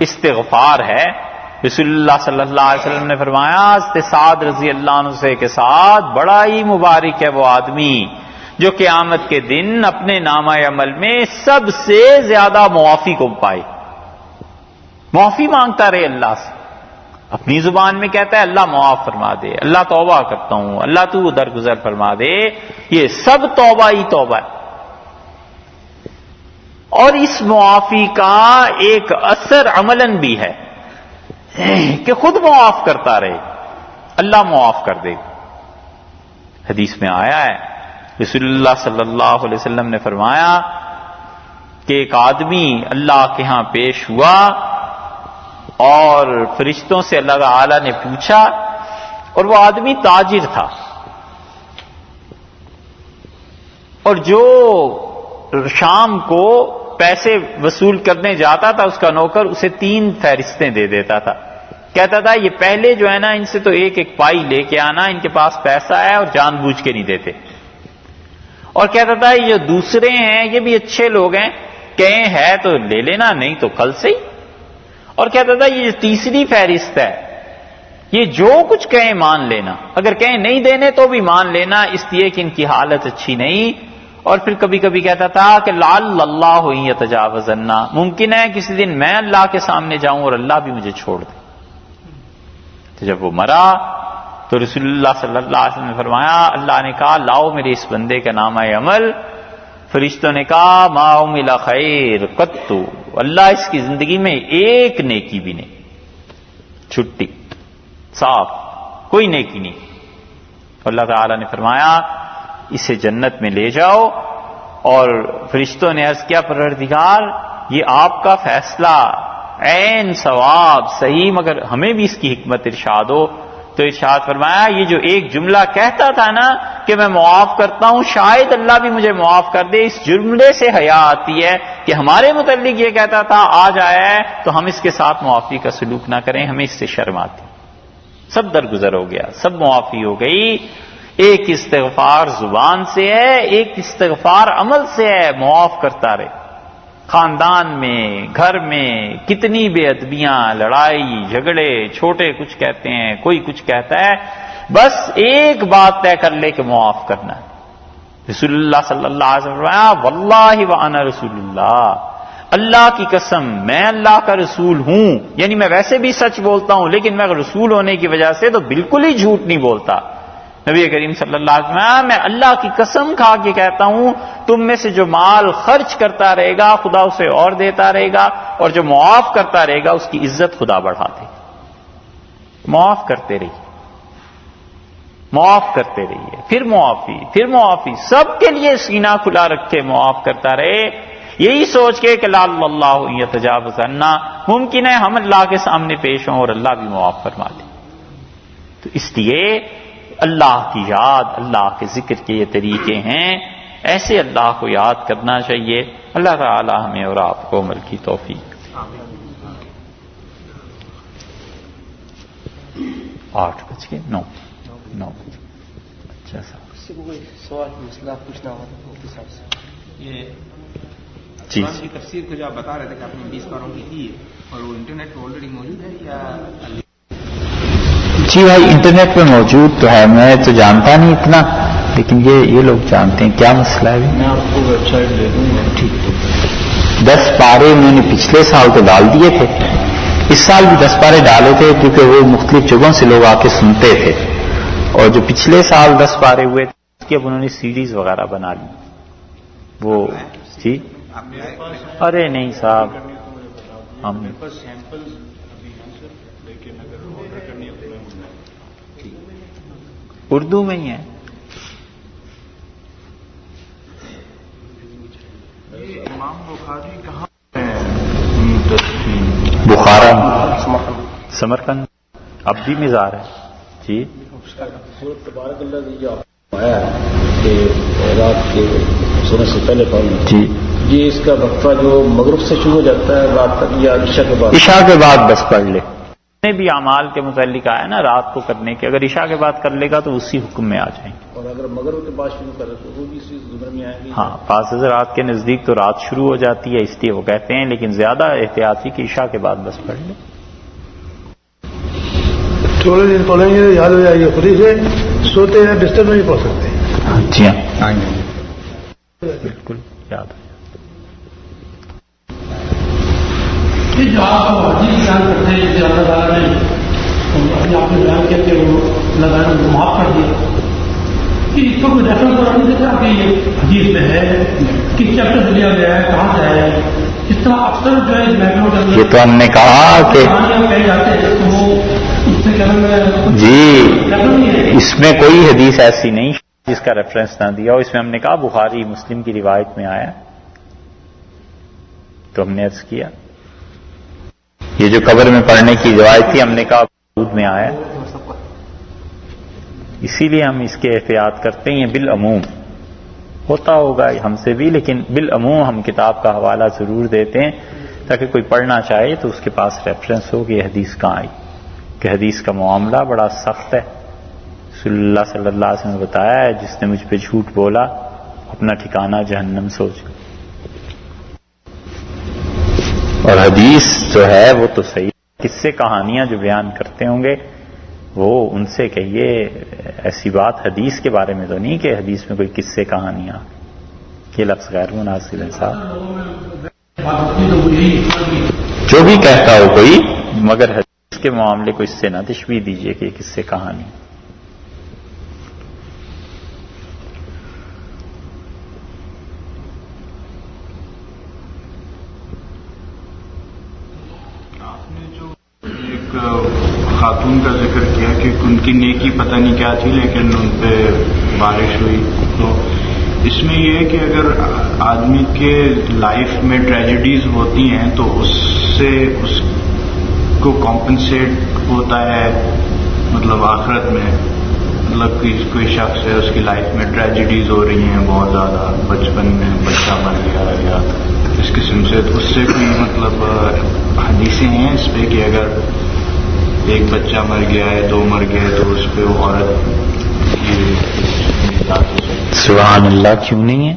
استغفار ہے. رسول اللہ صلی اللہ علیہ وسلم نے فرمایا سعد رضی اللہ عنہ سے کے ساتھ بڑا ہی مبارک ہے وہ آدمی جو قیامت کے دن اپنے نامہ عمل میں سب سے زیادہ معافی کو پائے. معافی مانگتا رہے اللہ سے، اپنی زبان میں کہتا ہے اللہ معاف فرما دے، اللہ توبہ کرتا ہوں، اللہ تو درگزر فرما دے. یہ سب توبہ ہی توبہ ہے. اور اس معافی کا ایک اثر عملاً بھی ہے کہ خود معاف کرتا رہے، اللہ معاف کر دے. حدیث میں آیا ہے، رسول اللہ صلی اللہ علیہ وسلم نے فرمایا کہ ایک آدمی اللہ کے ہاں پیش ہوا اور فرشتوں سے اللہ تعالی نے پوچھا، اور وہ آدمی تاجر تھا، اور جو شام کو پیسے وصول کرنے جاتا تھا اس کا نوکر اسے 3 فہرستیں دے دیتا تھا. کہتا تھا یہ پہلے جو ہے نا ان سے تو ایک ایک پائی لے کے آنا، ان کے پاس پیسہ ہے اور جان بوجھ کے نہیں دیتے. اور کہتا تھا یہ جو دوسرے ہیں یہ بھی اچھے لوگ ہیں، کہیں ہے تو لے لینا، نہیں تو کل سے ہی. اور کہتا تھا یہ جو تیسری فہرست ہے یہ جو کچھ کہیں مان لینا، اگر کہیں نہیں دینے تو بھی مان لینا، اس لیے کہ ان کی حالت اچھی نہیں. اور پھر کبھی کبھی کہتا تھا کہ لعل اللہ یتجاوزن، ممکن ہے کسی دن میں اللہ کے سامنے جاؤں اور اللہ بھی مجھے چھوڑ دے. تو جب وہ مرا تو رسول اللہ صلی اللہ علیہ وسلم نے فرمایا، اللہ نے کہا لاؤ میرے اس بندے کا نامہ عمل. فرشتوں نے کہا ما عمل خیر قط، اللہ اس کی زندگی میں ایک نیکی بھی نہیں، چھٹی، صاف، کوئی نیکی نہیں. اللہ تعالی نے فرمایا اسے جنت میں لے جاؤ. اور فرشتوں نے عرض کیا پروردگار یہ آپ کا فیصلہ عین ثواب صحیح، مگر ہمیں بھی اس کی حکمت ارشاد ہو. تو ارشاد فرمایا یہ جو ایک جملہ کہتا تھا نا کہ میں معاف کرتا ہوں، شاید اللہ بھی مجھے معاف کر دے، اس جملے سے حیا آتی ہے کہ ہمارے متعلق یہ کہتا تھا آج آیا ہے تو ہم اس کے ساتھ معافی کا سلوک نہ کریں، ہمیں اس سے شرم آتی. سب درگزر ہو گیا، سب معافی ہو گئی. ایک استغفار زبان سے ہے، ایک استغفار عمل سے ہے. معاف کرتا رہے. خاندان میں، گھر میں کتنی بے ادبیاں، لڑائی جھگڑے، چھوٹے کچھ کہتے ہیں، کوئی کچھ کہتا ہے، بس ایک بات طے کر لے کہ معاف کرنا ہے. رسول اللہ صلی اللہ علیہ وسلم فرمایا واللہ وانا رسول اللہ، اللہ کی قسم میں اللہ کا رسول ہوں، یعنی میں ویسے بھی سچ بولتا ہوں لیکن میں رسول ہونے کی وجہ سے تو بالکل ہی جھوٹ نہیں بولتا۔ نبی کریم صلی اللہ علیہ وسلم میں اللہ کی قسم کھا کے کہتا ہوں تم میں سے جو مال خرچ کرتا رہے گا خدا اسے اور دیتا رہے گا، اور جو معاف کرتا رہے گا اس کی عزت خدا بڑھا دے گا۔ معاف کرتے رہیے، معاف کرتے رہیے، پھر معافی، پھر معافی، سب کے لیے سینہ کھلا رکھے معاف کرتا رہے، یہی سوچ کے کہ لعل اللہ یتجاوز عنا، ممکن ہے ہم اللہ کے سامنے پیش ہوں اور اللہ بھی معاف فرما دے۔ تو اس لیے اللہ کی یاد، اللہ کے ذکر کے یہ طریقے ہیں، ایسے اللہ کو یاد کرنا چاہیے۔ اللہ تعالی ہمیں اور آپ کو عمل کی توفیق۔ 8:09 اچھا صاحب کسی کو کوئی سوال مسئلہ پوچھنا ہو تو مفتی صاحب سے۔ یہ جی قرآن کی تفسیر کو جو آپ بتا رہے تھے کہ آپ نے 20 پاروں کی ہے اور وہ انٹرنیٹ پہ آلریڈی موجود ہے یا؟ جی بھائی انٹرنیٹ پہ موجود تو ہے، میں تو جانتا نہیں اتنا، لیکن یہ لوگ جانتے ہیں۔ کیا مسئلہ ہے؟ میں آپ کو ویب سائٹ دے دوں گا۔ ٹھیک ہے۔ 10 پارے انہوں نے پچھلے سال تو ڈال دیے تھے، اس سال بھی 10 پارے ڈالے تھے کیونکہ وہ مختلف جگہوں سے لوگ آ کے سنتے تھے، اور جو پچھلے سال 10 پارے ہوئے تھے اس کی اب انہوں نے سیریز وغیرہ بنا لی۔ وہ جی ارے نہیں صاحب ہم سیمپل ابھی ہیں سر، لیکن اگر آرڈر کرنی ہے تو میں اردو میں ہی ہے۔ امام بخاری کہاں بخارا سمرقند اب بھی مزار ہے جی۔ تبارک اللہ نے جو آیا ہے کہ رات کے سونے سے پہلے پڑھنا جی، یہ اس کا وقفہ جو مغرب سے شروع ہو جاتا ہے رات تک یا عشاء کے بعد؟ عشاء کے بعد بس پڑھ لے۔ نے بھی اعمال کے متعلق آیا نا رات کو کرنے کے، اگر عشاء کے بعد کر لے گا تو اسی حکم میں آ جائیں گے۔ اور اگر مغرب کے بعد شروع کرے تو وہ بھی اسی زمرے میں آئیں گے؟ ہاں پاس حضرات کے نزدیک تو رات شروع ہو جاتی ہے، اس لیے وہ کہتے ہیں، لیکن زیادہ احتیاطی کہ عشاء کے بعد بس پڑھ لے۔ تھوڑے دن پڑھیں گے یاد ہو جائے گی، خود ہی سے سوتے ہیں بستر میں ہی پڑھ سکتے ہیں۔ جی ہاں بالکل یاد ہے۔ جو آپ حدیث بیان کرتے ہیں کہ اللہ تعالیٰ نے ابھی آپ نے بیان کیا کہ وہ اللہ تعالیٰ نے معاف کر دیا، کہ اس کو کوئی ریفرنس بنا نہیں دیتا کہ یہ حدیث میں ہے، کس چیپٹر سے لیا گیا ہے، کہاں سے ہے؟ جس طرح اکثر جو ہے بیک یہ تو ہم نے کہا کہ کہے جاتے ہیں تو وہ اس سے کہنا جی اس میں کوئی حدیث ایسی نہیں جس کا ریفرنس نہ دیا ہو، اس میں ہم نے کہا بخاری مسلم کی روایت میں آیا، تو ہم نے عرض کیا یہ جو قبر میں پڑھنے کی روایت تھی ہم نے کہا دودھ میں آیا، اسی لیے ہم اس کے احتیاط کرتے ہیں۔ بالعموم ہوتا ہوگا ہم سے بھی، لیکن بالعموم ہم کتاب کا حوالہ ضرور دیتے ہیں تاکہ کوئی پڑھنا چاہے تو اس کے پاس ریفرنس ہو کہ یہ حدیث کہاں آئی، کہ حدیث کا معاملہ بڑا سخت ہے۔ رسول اللہ صلی اللہ علیہ وسلم نے بتایا ہے جس نے مجھ پہ جھوٹ بولا اپنا ٹھکانہ جہنم سوچ، اور حدیث جو ہے وہ تو صحیح، قصے کہانیاں جو بیان کرتے ہوں گے وہ ان سے کہیے، ایسی بات حدیث کے بارے میں تو نہیں کہ حدیث میں کوئی قصے کہانیاں، یہ لفظ غیر مناسب ہے صاحب، جو بھی کہتا ہو کوئی، مگر حدیث کے معاملے کو اس سے نہ تشبیہ دیجیے کہ یہ قصے کہانی۔ خاتون کا ذکر کیا کہ ان کی نیکی پتہ نہیں کیا تھی لیکن ان پہ بارش ہوئی، تو اس میں یہ ہے کہ اگر آدمی کے لائف میں ٹریجڈیز ہوتی ہیں تو اس سے اس کو کمپنسیٹ ہوتا ہے، مطلب آخرت میں، مطلب کوئی شخص ہے اس کی لائف میں ٹریجڈیز ہو رہی ہیں بہت زیادہ، بچپن میں بچہ مر گیا یا اس قسم سے، تو اس سے کوئی مطلب حدیثیں ہیں اس پہ کہ اگر ایک بچہ مر گیا ہے، 2 مر گئے تو اس پہ وہ عورت کی سبحان اللہ کیوں نہیں ہے؟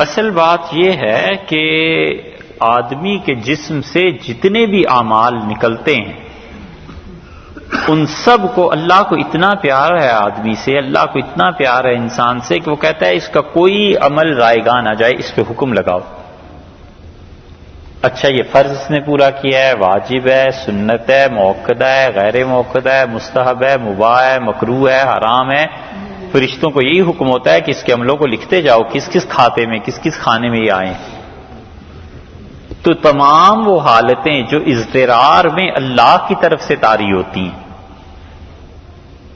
اصل بات یہ ہے کہ آدمی کے جسم سے جتنے بھی اعمال نکلتے ہیں ان سب کو اللہ کو اتنا پیار ہے آدمی سے، اللہ کو اتنا پیار ہے انسان سے کہ وہ کہتا ہے اس کا کوئی عمل رائگاں نہ جائے، اس پہ حکم لگاؤ. اچھا یہ فرض اس نے پورا کیا ہے، واجب ہے، سنت ہے، موقدہ ہے، غیر موقدہ ہے، مستحب ہے، مباح ہے، مکروہ ہے، حرام ہے. فرشتوں کو یہی حکم ہوتا ہے کہ اس کے عملوں کو لکھتے جاؤ، کس کس کھاتے میں، کس کس کھانے میں یہ آئیں. تو تمام وہ حالتیں جو اضطرار میں اللہ کی طرف سے طاری ہوتی ہیں،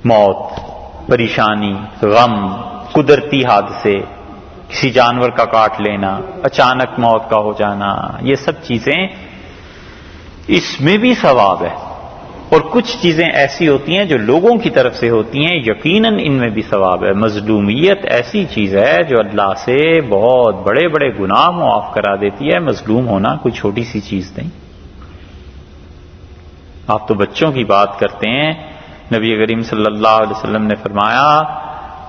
موت، پریشانی، غم، قدرتی حادثے، کسی جانور کا کاٹ لینا، اچانک موت کا ہو جانا، یہ سب چیزیں اس میں بھی ثواب ہے. اور کچھ چیزیں ایسی ہوتی ہیں جو لوگوں کی طرف سے ہوتی ہیں، یقیناً ان میں بھی ثواب ہے. مظلومیت ایسی چیز ہے جو اللہ سے بہت بڑے بڑے گناہ معاف کرا دیتی ہے. مظلوم ہونا کوئی چھوٹی سی چیز نہیں. آپ تو بچوں کی بات کرتے ہیں، نبی کریم صلی اللہ علیہ وسلم نے فرمایا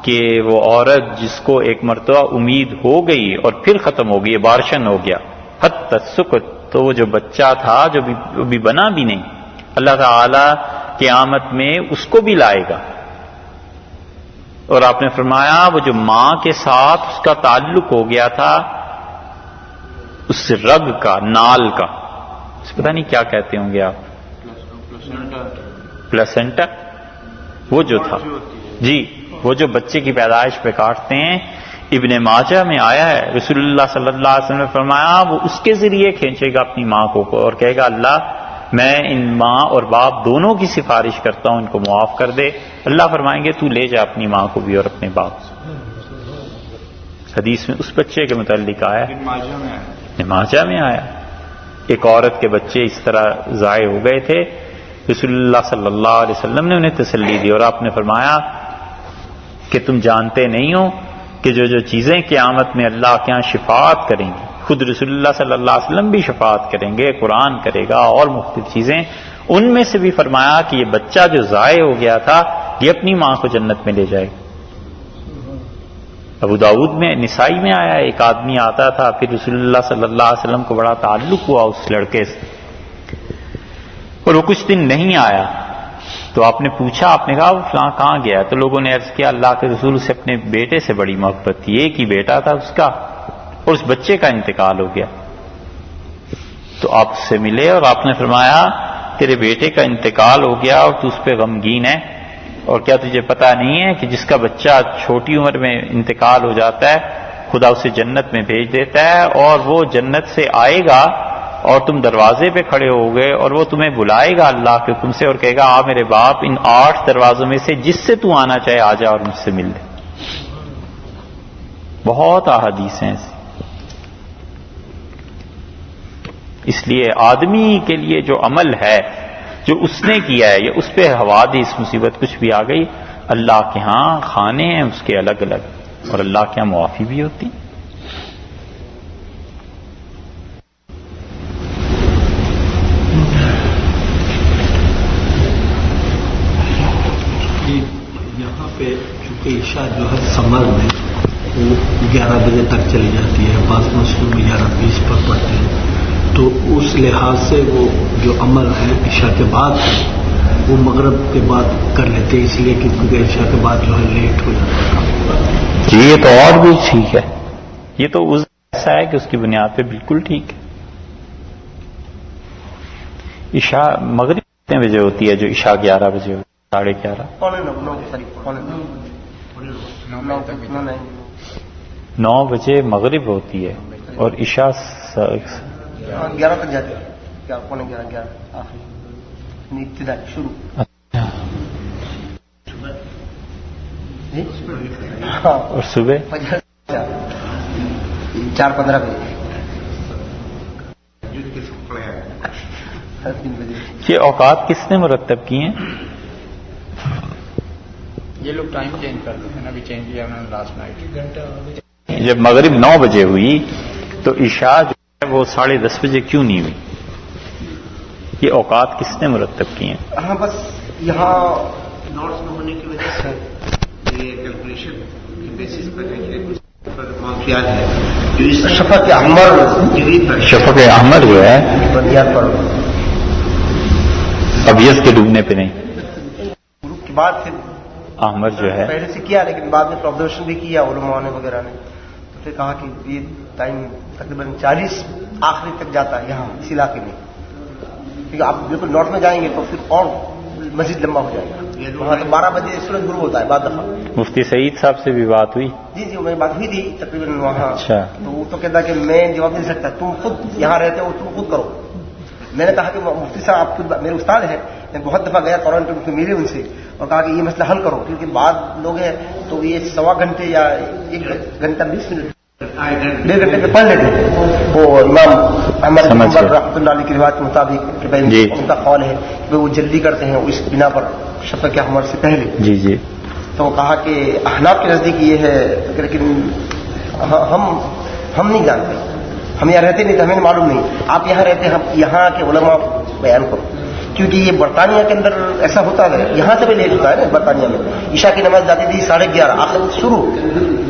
کہ وہ عورت جس کو ایک مرتبہ امید ہو گئی اور پھر ختم ہو گئی، بارشن ہو گیا، حتی سکت، تو وہ جو بچہ تھا جو بھی بنا بھی نہیں، اللہ تعالی قیامت میں اس کو بھی لائے گا. اور آپ نے فرمایا وہ جو ماں کے ساتھ اس کا تعلق ہو گیا تھا، اس رگ کا، نال کا، اس پتہ نہیں کیا کہتے ہوں گے آپ، پلسنٹا، وہ جو تھا جی، وہ جو بچے کی پیدائش پہ کاٹتے ہیں. ابن ماجہ میں آیا ہے رسول اللہ صلی اللہ علیہ وسلم نے فرمایا وہ اس کے ذریعے کھینچے گا اپنی ماں کو اور کہے گا اللہ میں ان ماں اور باپ دونوں کی سفارش کرتا ہوں، ان کو معاف کر دے. اللہ فرمائیں گے تو لے جا اپنی ماں کو بھی اور اپنے باپ کو. حدیث میں اس بچے کے متعلق آیا، ماجہ میں آیا، ایک عورت کے بچے اس طرح ضائع ہو گئے تھے. رسول اللہ صلی اللہ علیہ وسلم نے انہیں تسلی دی اور آپ نے فرمایا کہ تم جانتے نہیں ہو کہ جو چیزیں قیامت میں اللہ کے ہاں شفاعت کریں گی، خود رسول اللہ صلی اللہ علیہ وسلم بھی شفاعت کریں گے، قرآن کرے گا اور مختلف چیزیں، ان میں سے بھی فرمایا کہ یہ بچہ جو ضائع ہو گیا تھا یہ اپنی ماں کو جنت میں لے جائے گا. ابو داؤد میں، نسائی میں آیا ایک آدمی آتا تھا، پھر رسول اللہ صلی اللہ علیہ وسلم کو بڑا تعلق ہوا اس لڑکے سے اور وہ کچھ دن نہیں آیا. تو آپ نے پوچھا، آپ نے کہا وہ فلاں کہاں گیا؟ تو لوگوں نے عرض کیا اللہ کے رسول سے اپنے بیٹے سے بڑی محبت تھی، ایک ہی بیٹا تھا اس کا اور اس بچے کا انتقال ہو گیا. تو آپ سے ملے اور آپ نے فرمایا تیرے بیٹے کا انتقال ہو گیا اور تو اس پہ غمگین ہے، اور کیا تجھے پتا نہیں ہے کہ جس کا بچہ چھوٹی عمر میں انتقال ہو جاتا ہے خدا اسے جنت میں بھیج دیتا ہے اور وہ جنت سے آئے گا اور تم دروازے پہ کھڑے ہو گئے اور وہ تمہیں بلائے گا اللہ کے حکم سے اور کہے گا آ میرے باپ ان 8 دروازوں میں سے جس سے تو آنا چاہے آ جا اور مجھ سے مل لے. بہت احادیث ہیں ایسی. اس لیے آدمی کے لیے جو عمل ہے جو اس نے کیا ہے یا اس پہ حوادث مصیبت کچھ بھی آ گئی، اللہ کے ہاں کھانے ہیں اس کے الگ الگ اور اللہ کے ہاں معافی بھی ہوتی. یہاں پہ چونکہ عشاء جو ہے سمر میں وہ 11 بجے تک چلی جاتی ہے، بعض مسجدوں میں 11:20 پر پڑھتے ہیں، تو اس لحاظ سے وہ جو عمل ہے عشاء کے بعد وہ مغرب کے بعد کر لیتے ہیں، اس لیے کیونکہ عشاء کے بعد جو ہے لیٹ ہو جاتا ہے. جی یہ تو اور بھی ٹھیک ہے، یہ تو ایسا ہے کہ اس کی بنیاد پہ بالکل ٹھیک ہے. عشاء مغرب کتنے بجے ہوتی ہے؟ جو عشاء 11 بجے ہوتی ہے، 11:30. 9 بجے مغرب ہوتی ہے اور عشاء 11 تک جاتی ہے، 11:11 آخری ابتدائی شروع. اور صبح 4:15 بجے. یہ اوقات کس نے مرتب کی ہیں؟ یہ لوگ ٹائم چینج کر دیتے ہیں، ابھی چینج کیا انہوں نے لاسٹ نائٹ. جب مغرب 9 بجے ہوئی تو عشاء جو ہے وہ 10:30 بجے کیوں نہیں ہوئی؟ یہ اوقات کس نے مرتب کی ہیں؟ ہاں بس یہاں نوٹس میں ہونے کی وجہ سے یہ کیلکولیشن کے بیسس پر واقعات ہے جو اس شفق احمر شفق احمر جو ہے بدیات پر ابیض کے ڈوبنے پہ نہیں. بعد پھر احمر جو ہے پہلے سے کیا، لیکن بعد میں آبزرویشن بھی کیا علماء نے وغیرہ نے، تو پھر کہا کہ یہ ٹائم تقریباً 40 آخری تک جاتا ہے یہاں اس علاقے میں، کیونکہ آپ بالکل نارتھ میں جائیں گے تو پھر اور مزید لمبا ہو جائے گا، وہاں تو 12 بجے سورج غروب ہوتا ہے بعد دفعہ۔ مفتی سعید صاحب سے بھی بات ہوئی؟ جی میری بات ہوئی تھی تقریباً وہاں، اچھا۔ تو وہ تو کہتا کہ میں جواب نہیں دے سکتا، تم خود یہاں رہتے ہو، تم خود کرو۔ میں نے کہا کہ مفتی صاحب آپ خود میرے استاد ہیں، میں بہت دفعہ گیا ٹورنٹو میں، ملے ان سے اور کہا کہ یہ مسئلہ حل کرو، کیونکہ بعض لوگ ہیں تو یہ 1.25 گھنٹے یا 1 گھنٹہ 20 منٹ 1.5 گھنٹے میں پڑھ لیتے ہیں۔ وہ امام احمد رحمۃ اللہ علیہ کی روایت کے مطابق کہ بھائی ان کا قول ہے کہ وہ جلدی کرتے ہیں اس بنا پر شفق احمر سے پہلے۔ جی جی۔ تو کہا کہ احناف کے نزدیک یہ ہے، لیکن ہم نہیں جانتے، ہم یہاں رہتے نہیں تو ہمیں معلوم نہیں، آپ یہاں رہتے ہیں، ہم یہاں کے علماء بیان کرو، کیونکہ یہ برطانیہ کے اندر ایسا ہوتا ہے، یہاں سے بھی لیٹ ہوتا ہے نا برطانیہ میں، عشاء کی نماز جاتی تھی 11:30 آخر شروع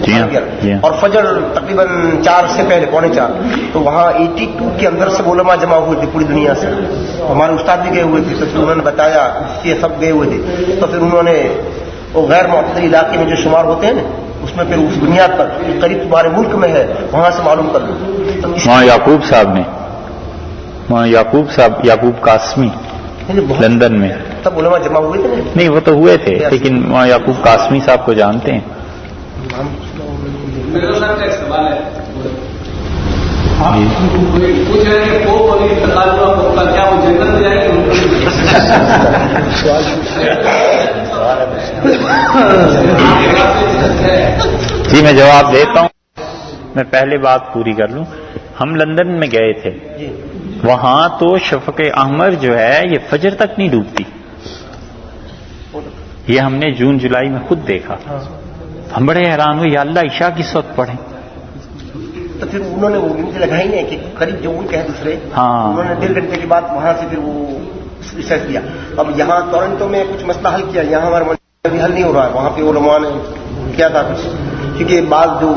11:30 اور فجر تقریباً 4 سے پہلے 3:45، تو وہاں 82 کے اندر سے علماء جمع ہوئے تھے پوری دنیا سے، ہمارے استاد بھی گئے ہوئے تھے، تو پھر انہوں نے بتایا کہ سب گئے ہوئے تھے، تو پھر انہوں نے وہ غیر معتدل علاقے میں جو شمار ہوتے ہیں نا اس میں پھر اس بنیاد پر قریب تمہارے ملک میں ہے وہاں سے معلوم کر لوں۔ وہاں یعقوب صاحب نے، وہاں یعقوب صاحب، یعقوب قاسمی لندن میں، تب علماء جمع ہوئے تھے نہیں وہ تو ہوئے تھے، لیکن وہاں یعقوب قاسمی صاحب کو جانتے ہیں؟ پوچھ رہے ہیں پوپ اور انتقال ہوا پوپ کا، کیا وہ جنت میں جائیں گے؟ جی میں جواب دیتا ہوں، میں پہلے بات پوری کر لوں۔ ہم لندن میں گئے تھے، وہاں تو شفق احمر جو ہے یہ فجر تک نہیں ڈوبتی، یہ ہم نے جون جولائی میں خود دیکھا، ہم بڑے حیران ہوئے، یا اللہ عشاء کس وقت پڑھیں؟ تو پھر انہوں نے وہ گنتی لگائی نہیں کہ قریب جو ملک ہے دوسرے، ہاں انہوں نے 1.5 گھنٹے کے بعد وہاں سے پھر وہ ریسرچ کیا۔ اب یہاں ٹورنٹو میں کچھ مسئلہ حل کیا، یہاں ہمارے ابھی حل نہیں ہو رہا ہے، وہاں پہ علماء نے کیا تھا کچھ، کیونکہ بعض جو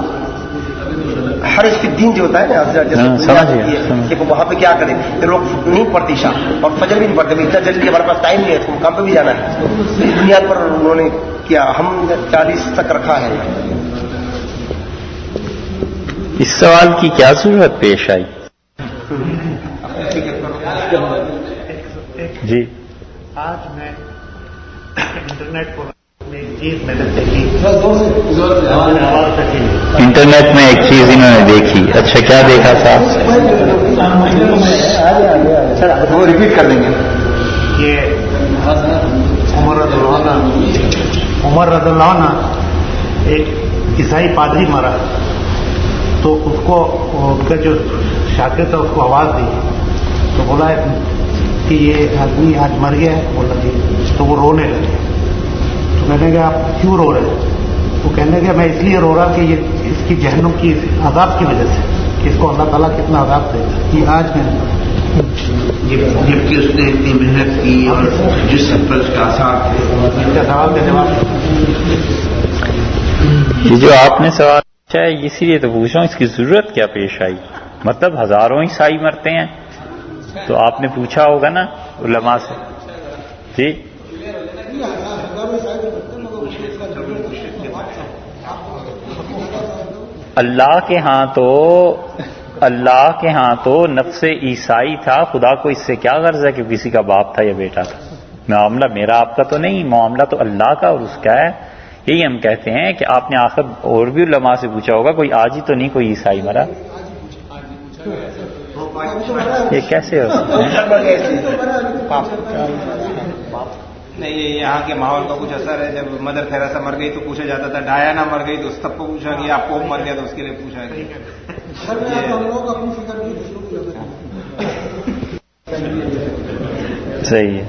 حرج فی الدین جو ہوتا ہے نا جیسے کہ وہاں پہ کیا کریں، پھر لوگ نہیں پڑھتے عشاء اور فجر بھی نہیں پڑھتے، اتنا جلدی ہمارے پاس ٹائم نہیں ہے، تو کام پہ بھی جانا ہے، تو اس بنیاد پر انہوں نے کیا، ہم 40 تک رکھا ہے۔ اس سوال کی کیا ضرورت پیش آئی؟ جی آج میں انٹرنیٹ پر ایک چیز میں نے دیکھی، انٹرنیٹ میں ایک چیز انہوں نے دیکھی، اچھا کیا دیکھا صاحب؟ وہ ریپیٹ کر دیں گے کہ عمر رضی اللہ عنہ ایک عیسائی پادری مرا، تو اس کو اس کا جو شاگرد تھا اس کو آواز دی، تو بولا کہ یہ آدمی آج مر گیا ہے، بولا جی، تو وہ رونے لگے، تو کہنے لگا آپ کیوں رو رہے؟ وہ کہنے لگا میں اس لیے رو رہا کہ یہ اس کی جہنم کی عذاب کی وجہ سے، کہ اس کو اللہ تعالیٰ کتنا عذاب دے گا، یہ آج میں جبکہ اس نے اتنی محنت کی اور جس پر اس کا آثار تھے۔ ان کا سوال کا جواب یہ جو آپ نے سوال پوچھا ہے اسی لیے تو پوچھ رہا ہوں، اس کی ضرورت کیا پیش آئی؟ مطلب ہزاروں عیسائی مرتے ہیں، تو آپ نے پوچھا ہوگا نا علماء سے۔ جی اللہ کے ہاں تو نفس عیسائی تھا، خدا کو اس سے کیا غرض ہے کہ کسی کا باپ تھا یا بیٹا تھا؟ معاملہ میرا آپ کا تو نہیں، معاملہ تو اللہ کا اور اس کا ہے۔ یہی ہم کہتے ہیں کہ آپ نے آخر اور بھی علماء سے پوچھا ہوگا، کوئی آج ہی تو نہیں کوئی عیسائی مرا، یہ کیسے ہو سکتا ہے؟ نہیں، یہ یہاں کے ماحول کا کچھ اثر ہے، جب مدر تھیریسا مر گئی تو پوچھا جاتا تھا، ڈایانا مر گئی تو سب کو پوچھا گیا، پوپ مر گیا تو اس کے لیے پوچھا گیا۔ صحیح ہے۔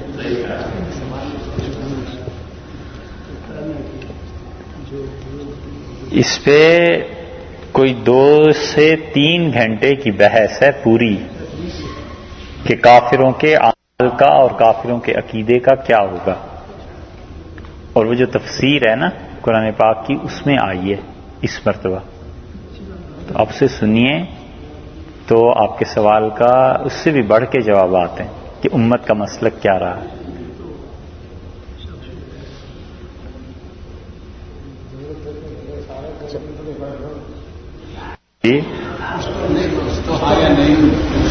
اس پہ کوئی 2 سے 3 گھنٹے کی بحث ہے پوری کہ کافروں کے عمل کا اور کافروں کے عقیدے کا کیا ہوگا، اور وہ جو تفسیر ہے نا قرآن پاک کی اس میں آئی ہے اس مرتبہ، تو آپ سے سنیے تو آپ کے سوال کا اس سے بھی بڑھ کے جوابات ہیں کہ امت کا مسلک کیا رہا ہے۔ جی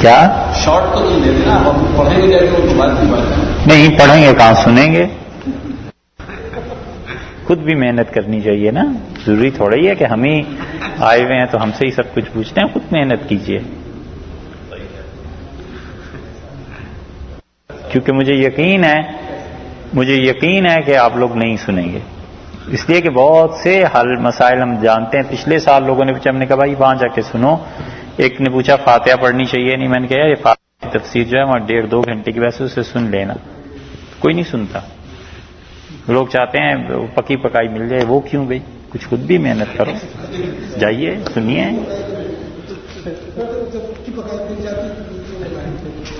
کیا شارٹ تو تم دے دینا، ہم پڑھیں گے جائے گا بات کی بات ہے. نہیں پڑھیں گے کہاں سنیں گے؟ خود بھی محنت کرنی چاہیے نا. ضروری تھوڑا ہی ہے کہ ہم ہی آئے ہوئے ہیں تو ہم سے ہی سب کچھ پوچھتے ہیں. خود محنت کیجیے. کیونکہ مجھے یقین ہے کہ آپ لوگ نہیں سنیں گے، اس لیے کہ بہت سے حل مسائل ہم جانتے ہیں. پچھلے سال لوگوں نے پوچھا، ہم نے کہا بھائی وہاں جا کے سنو. ایک نے پوچھا فاتحہ پڑھنی چاہیے نہیں، میں نے کہا یہ فاتحہ کی تفسیر جو ہے وہاں 1.5-2 گھنٹے کی، ویسے اسے سن لینا. کوئی نہیں سنتا. لوگ چاہتے ہیں پکی پکائی مل جائے. وہ کیوں بھائی؟ کچھ خود بھی محنت کرو. جائیے سنیے.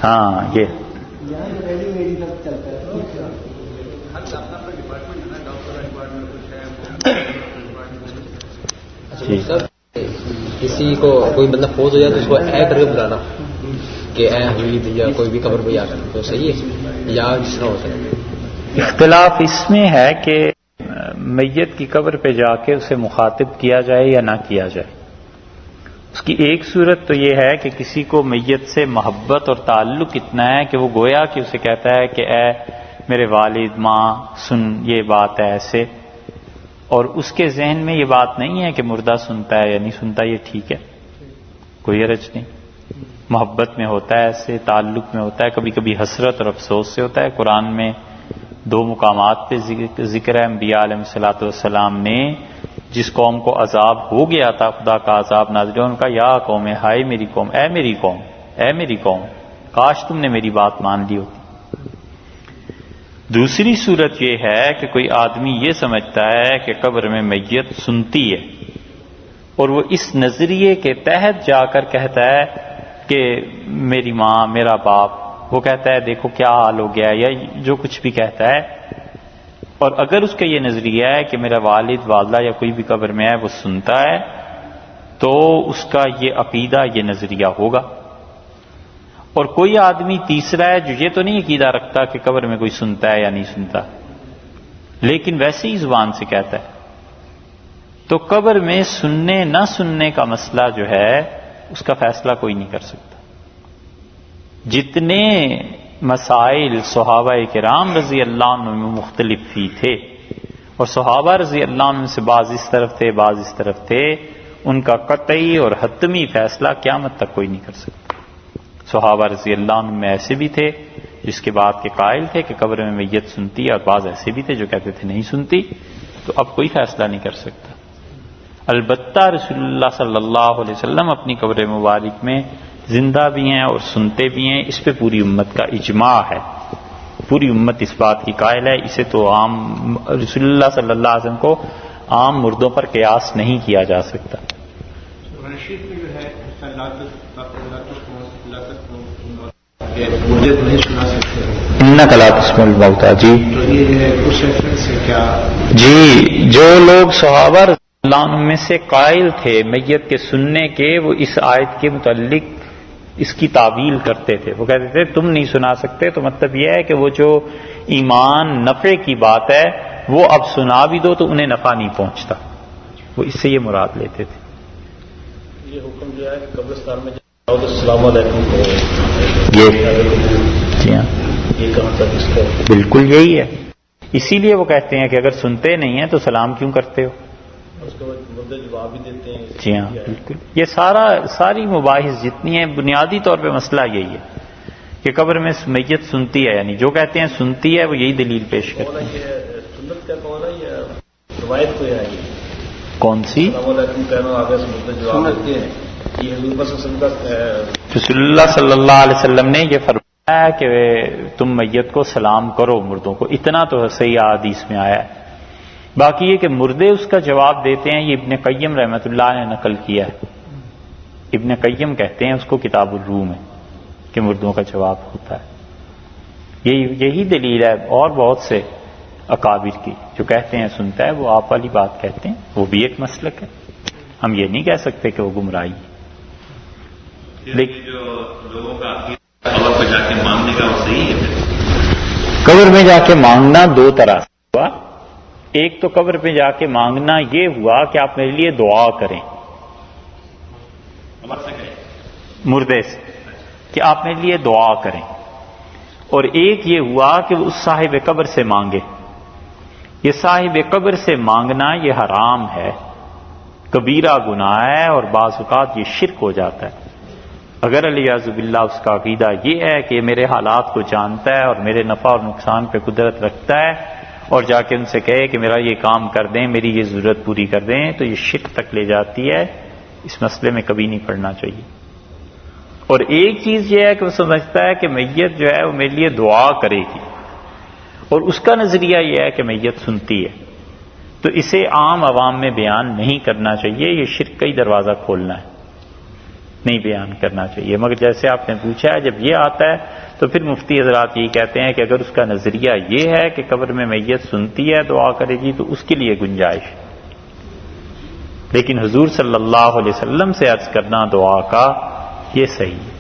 ہاں یہ کسی کو کوئی بندہ فوت ہو جائے تو اس کو اے کر کے بلانا کہ اے حمید یا کوئی بھی قبر پہ آ کر، تو صحیح ہے یا جس طرح ہو سکے؟ اختلاف اس میں ہے کہ میت کی قبر پہ جا کے اسے مخاطب کیا جائے یا نہ کیا جائے. اس کی ایک صورت تو یہ ہے کہ کسی کو میت سے محبت اور تعلق اتنا ہے کہ وہ گویا کہ اسے کہتا ہے کہ اے میرے والد ماں سن یہ بات ہے ایسے، اور اس کے ذہن میں یہ بات نہیں ہے کہ مردہ سنتا ہے یا نہیں سنتا. یہ ٹھیک ہے، کوئی حرج نہیں. محبت میں ہوتا ہے ایسے، تعلق میں ہوتا ہے، کبھی کبھی حسرت اور افسوس سے ہوتا ہے. قرآن میں 2 مقامات پہ ذکر ہے. انبیاء علیہ الصلوۃ والسلام نے جس قوم کو عذاب ہو گیا تھا، خدا کا عذاب نازل ہوا، ان کا یا قوم ہائے میری قوم، اے میری قوم، اے میری قوم، کاش تم نے میری بات مان لی ہوتی. دوسری صورت یہ ہے کہ کوئی آدمی یہ سمجھتا ہے کہ قبر میں میت سنتی ہے، اور وہ اس نظریے کے تحت جا کر کہتا ہے کہ میری ماں میرا باپ، وہ کہتا ہے دیکھو کیا حال ہو گیا، یا جو کچھ بھی کہتا ہے. اور اگر اس کا یہ نظریہ ہے کہ میرا والد والدہ یا کوئی بھی قبر میں ہے وہ سنتا ہے، تو اس کا یہ عقیدہ، یہ نظریہ ہوگا. اور کوئی آدمی تیسرا ہے جو یہ تو نہیں عقیدہ رکھتا کہ قبر میں کوئی سنتا ہے یا نہیں سنتا، لیکن ویسے ہی زبان سے کہتا ہے. تو قبر میں سننے نہ سننے کا مسئلہ جو ہے اس کا فیصلہ کوئی نہیں کر سکتا. جتنے مسائل صحابہ کرام رضی اللہ عنہ میں مختلف ہی تھے، اور صحابہ رضی اللہ عنہ سے بعض اس طرف تھے بعض اس طرف تھے، ان کا قطعی اور حتمی فیصلہ قیامت تک کوئی نہیں کر سکتا. صحابہ رضی اللہ عنہ میں ایسے بھی تھے جس کے بعد کے قائل تھے کہ قبر میں میت سنتی ہے، اور بعض ایسے بھی تھے جو کہتے تھے نہیں سنتی. تو اب کوئی فیصلہ نہیں کر سکتا. البتہ رسول اللہ صلی اللہ علیہ وسلم اپنی قبر مبارک میں زندہ بھی ہیں اور سنتے بھی ہیں. اس پہ پوری امت کا اجماع ہے. پوری امت اس بات کی قائل ہے. اسے تو عام رسول اللہ صلی اللہ علیہ وسلم کو عام مردوں پر قیاس نہیں کیا جا سکتا. مجھے نہیں سنا سکتے انک لا تسمع الموتى. جی اس ریفرنس سے کیا؟ جی جو لوگ صحابہ رضی اللہ عنہ میں سے قائل تھے میت کے سننے کے، وہ اس آیت کے متعلق اس کی تعویل کرتے تھے. وہ کہتے تھے تم نہیں سنا سکتے، تو مطلب یہ ہے کہ وہ جو ایمان نفع کی بات ہے وہ اب سنا بھی دو تو انہیں نفع نہیں پہنچتا. وہ اس سے یہ مراد لیتے تھے. یہ حکم دیا ہے کہ قبرستان میں جاؤ تو السلام علیکم کہو. جی ہاں، یہ کہاں تک اس کا بالکل یہی ہے. اسی لیے وہ کہتے ہیں کہ اگر سنتے نہیں ہیں تو سلام کیوں کرتے ہو. اس کے بعد مردے جواب بھی دیتے ہیں. جی ہاں بالکل. یہ ساری مباحث جتنی ہیں بنیادی طور پہ مسئلہ یہی ہے کہ قبر میں میت سنتی ہے، یعنی جو کہتے ہیں سنتی ہے وہ یہی دلیل پیش کرتے ہیں. سنت کا کون ہے یا روایت کو ہے؟ کون سی؟ السلام علیکم کہنا آگے سے مردے جواب دیتے ہیں. یہ حضور صلی اللہ علیہ وسلم رسول اللہ صلی اللہ علیہ وسلم نے یہ فرمایا کہ تم میت کو سلام کرو مردوں کو. اتنا تو صحیح حدیث میں آیا ہے. باقی یہ کہ مردے اس کا جواب دیتے ہیں، یہ ابن قیم رحمۃ اللہ نے نقل کیا ہے. ابن قیم کہتے ہیں اس کو کتاب الروح میں کہ مردوں کا جواب ہوتا ہے. یہی دلیل ہے. اور بہت سے اکابر کی جو کہتے ہیں سنتا ہے، وہ آپ والی بات کہتے ہیں. وہ بھی ایک مسلک ہے. ہم یہ نہیں کہہ سکتے کہ وہ گمراہی ہے. لیکن جو لوگوں کا قبر پہ جا کے مانگنے کا وہ صحیح ہے. قبر میں جا کے مانگنا 2 طرح سے ہوا. ایک تو قبر پہ جا کے مانگنا یہ ہوا کہ آپ میرے لیے دعا کریں، مردے سے کہ آپ میرے لیے دعا کریں، اور ایک یہ ہوا کہ وہ اس صاحب قبر سے مانگے۔ یہ صاحب قبر سے مانگنا یہ حرام ہے، کبیرہ گناہ ہے، اور بعض اوقات یہ شرک ہو جاتا ہے۔ اگر علیاذ باللہ اس کا عقیدہ یہ ہے کہ میرے حالات کو جانتا ہے اور میرے نفع اور نقصان پہ قدرت رکھتا ہے، اور جا کے ان سے کہے کہ میرا یہ کام کر دیں، میری یہ ضرورت پوری کر دیں، تو یہ شرک تک لے جاتی ہے۔ اس مسئلے میں کبھی نہیں پڑنا چاہیے۔ اور ایک چیز یہ ہے کہ وہ سمجھتا ہے کہ میت جو ہے وہ میرے لیے دعا کرے گی، اور اس کا نظریہ یہ ہے کہ میت سنتی ہے، تو اسے عام عوام میں بیان نہیں کرنا چاہیے۔ یہ شرک کا ہی دروازہ کھولنا ہے، نہیں بیان کرنا چاہیے۔ مگر جیسے آپ نے پوچھا ہے، جب یہ آتا ہے تو پھر مفتی حضرات یہی کہتے ہیں کہ اگر اس کا نظریہ یہ ہے کہ قبر میں میت سنتی ہے، دعا کرے گی، تو اس کے لیے گنجائش ہے، لیکن حضور صلی اللہ علیہ وسلم سے عرض کرنا دعا کا یہ صحیح ہے۔